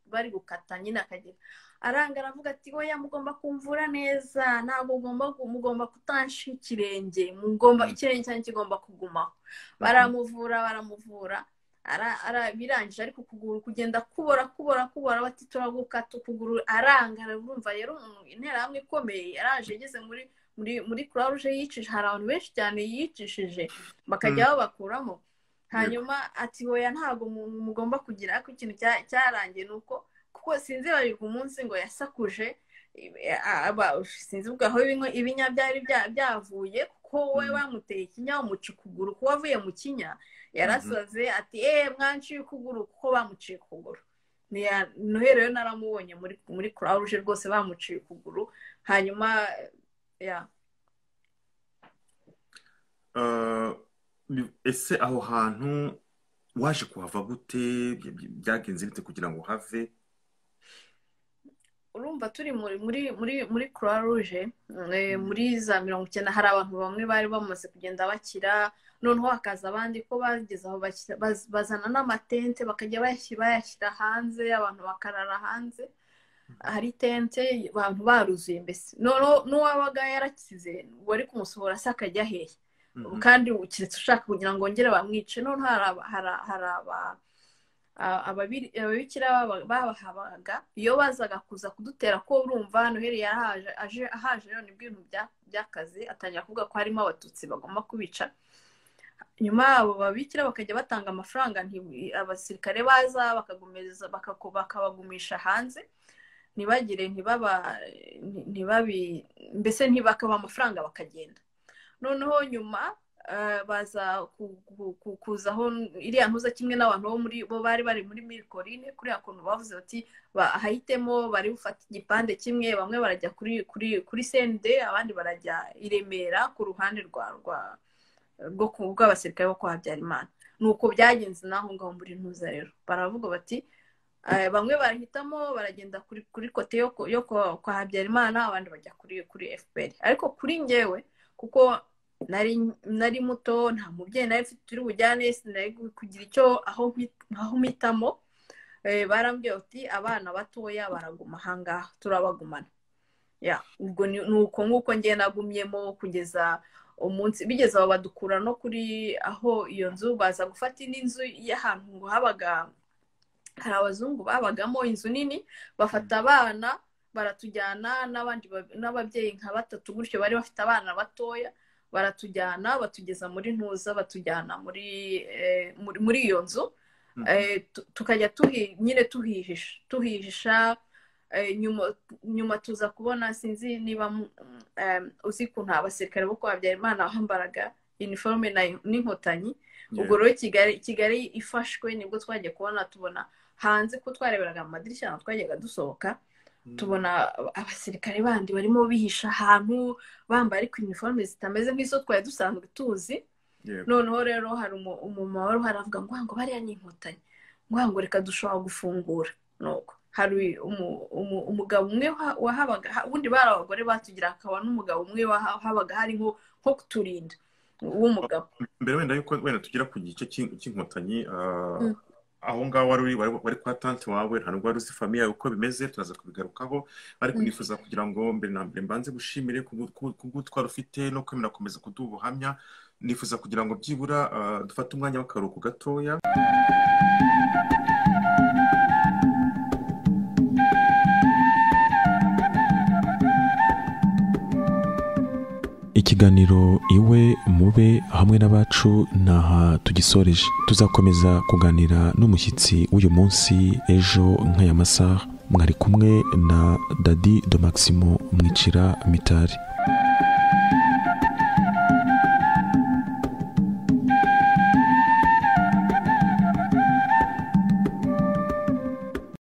bari gukata nyine akagira aranga aravuga ati oya mugomba kumvura neza ntabwo mugomba kutansha ikirenge ikirenge cyane kigomba kugumaho baramuvura birangije ariko ukuguru kugenda kubora bati turagukata ukuguru aranga urumva rero interahamwe ikomeye yaraje igeze muri Croix Rouge yicishije hari abantu benshi cyane yicishije bakajya babakuramo hanyuma ati oya ntabwo mugomba kugira ariko ikintu cyarangiye nuko kuko sinzi barirwa umunsi ngo yasakuje sinzi ubwaho ibinya byari byavuye kuko we bamuteye ikinya umuca ukuguru kuko wavuye mu kinya yarasaze ati mwanciye ukuguru kuko bamuciye ukuguru Noheli rero naramubonye muri Croix Rouge rwose bamuciye ukuguru hanyuma ese aho hantu waje kuhava gute byagenze bite kugira ngo have urumva turi muri Croix Rouge muri za 90 hari abantu bamwe bari bamaze kugenda bakira noneho hakaza abandi ko bageze aho bazana n'amatente bakajya bayashyira hanze abantu bakarara hanze hari tente abantu baruzuye mbese n'uwabaga yarakize wari kumusohora se akajya hehe kandi ukiretse ushaka kugira ngo ngere bamwice none hari ababikira babahabaga iyo bazaga kuza kudutera ko urumva Noheli ahaje rero nibwo ibintu byakaze atangira kuvuga ko harimo Abatutsi bagomba kubica nyuma abo babikira bakajya batanga amafaranga abasirikare baza bakabagumisha hanze ntibagire mbese ntibakaba amafaranga bakagenda noneho nyuma baza kuzaho iriya ntuza kimwe n'abantu bo bari muri Mille kuri akuntu bavuze bati bahitemo bari bufata igipande kimwe bamwe barajya kuri CND abandi barajya i Remera ku ruhande rw'abasirikare bo kwa Habyarimana nuko byagenze naho ngaho muri ntuza rero baravuga bati bamwe barahitamo baragenda kuri kote yo kwa Habyarimana abandi bajya kuri FPR ariko kuri njyewe kuko nari muto nta mubyeyi nari mfite turi bujyane sinari kugira icyo aho mpitamo barambwiye ati abana batoya baraguma ahangaha turabagumana ubwo nuko nk'uko ngiye nagumyemo kugeza umunsi bigeze aho badukura no kuri aho iyo nzu baza gufata indi nzu y'ahantu ngo habaga hari abazungu babagamo inzu nini bafata abana baratujyana n'ababyeyi nka 3 gutyo bari bafite abana batoya, baratujyana batugeza muri ntuza, batujyana muri iyo nzu, tukajya nyine tuhihisha. Nyuma tuza kubona, sinzi niba uzi kuntu abasirikare bo kwa Habyarimana bambaraga uniforme n'inkotanyi. Ubwo rero Kigali ifashwe nibwo twagiye tubona hanze ko twareberaga mu madirishya, twajyaga dusohoka tubona abasirikare bandi barimo bihisha ahantu bambaye ariko uniforme zitameze nk'izo twari dusanzwe tuzi. Noneho rero hari umumama wari haravuga ngo bariya ni inkotanyi, ngo reka dushobora gufungura. Nuko hari umugabo umwe wahabaga, ubundi bari abagore batugira, akaba n'umugabo umwe wahabaga hari nko kuturinda w'umugabo. Mbere wenda yuko wenda tugira ku gice cy'inkotanyi, aho ngaho wari kwa tante wawe, nta nubwo wari uzi famiye yawe uko bimeze, turaza kubigarukaho. Ariko nifuza kugira ngo mbere na mbere mbanze gushimire kubw'utwara ufite no kwemera komeza kuduha ubuhamya. Nifuza kugira ngo byibura dufate umwanya w'akaruhuko gatoya. Ikiganiro iwe mube hamwe n'abacu naha tugisoreje. Tuzakomeza kuganira n'umushyitsi w'uyu munsi ejo nk'aya masaha. Mwari kumwe na Dadi de Maximo Mwicira-Mitali.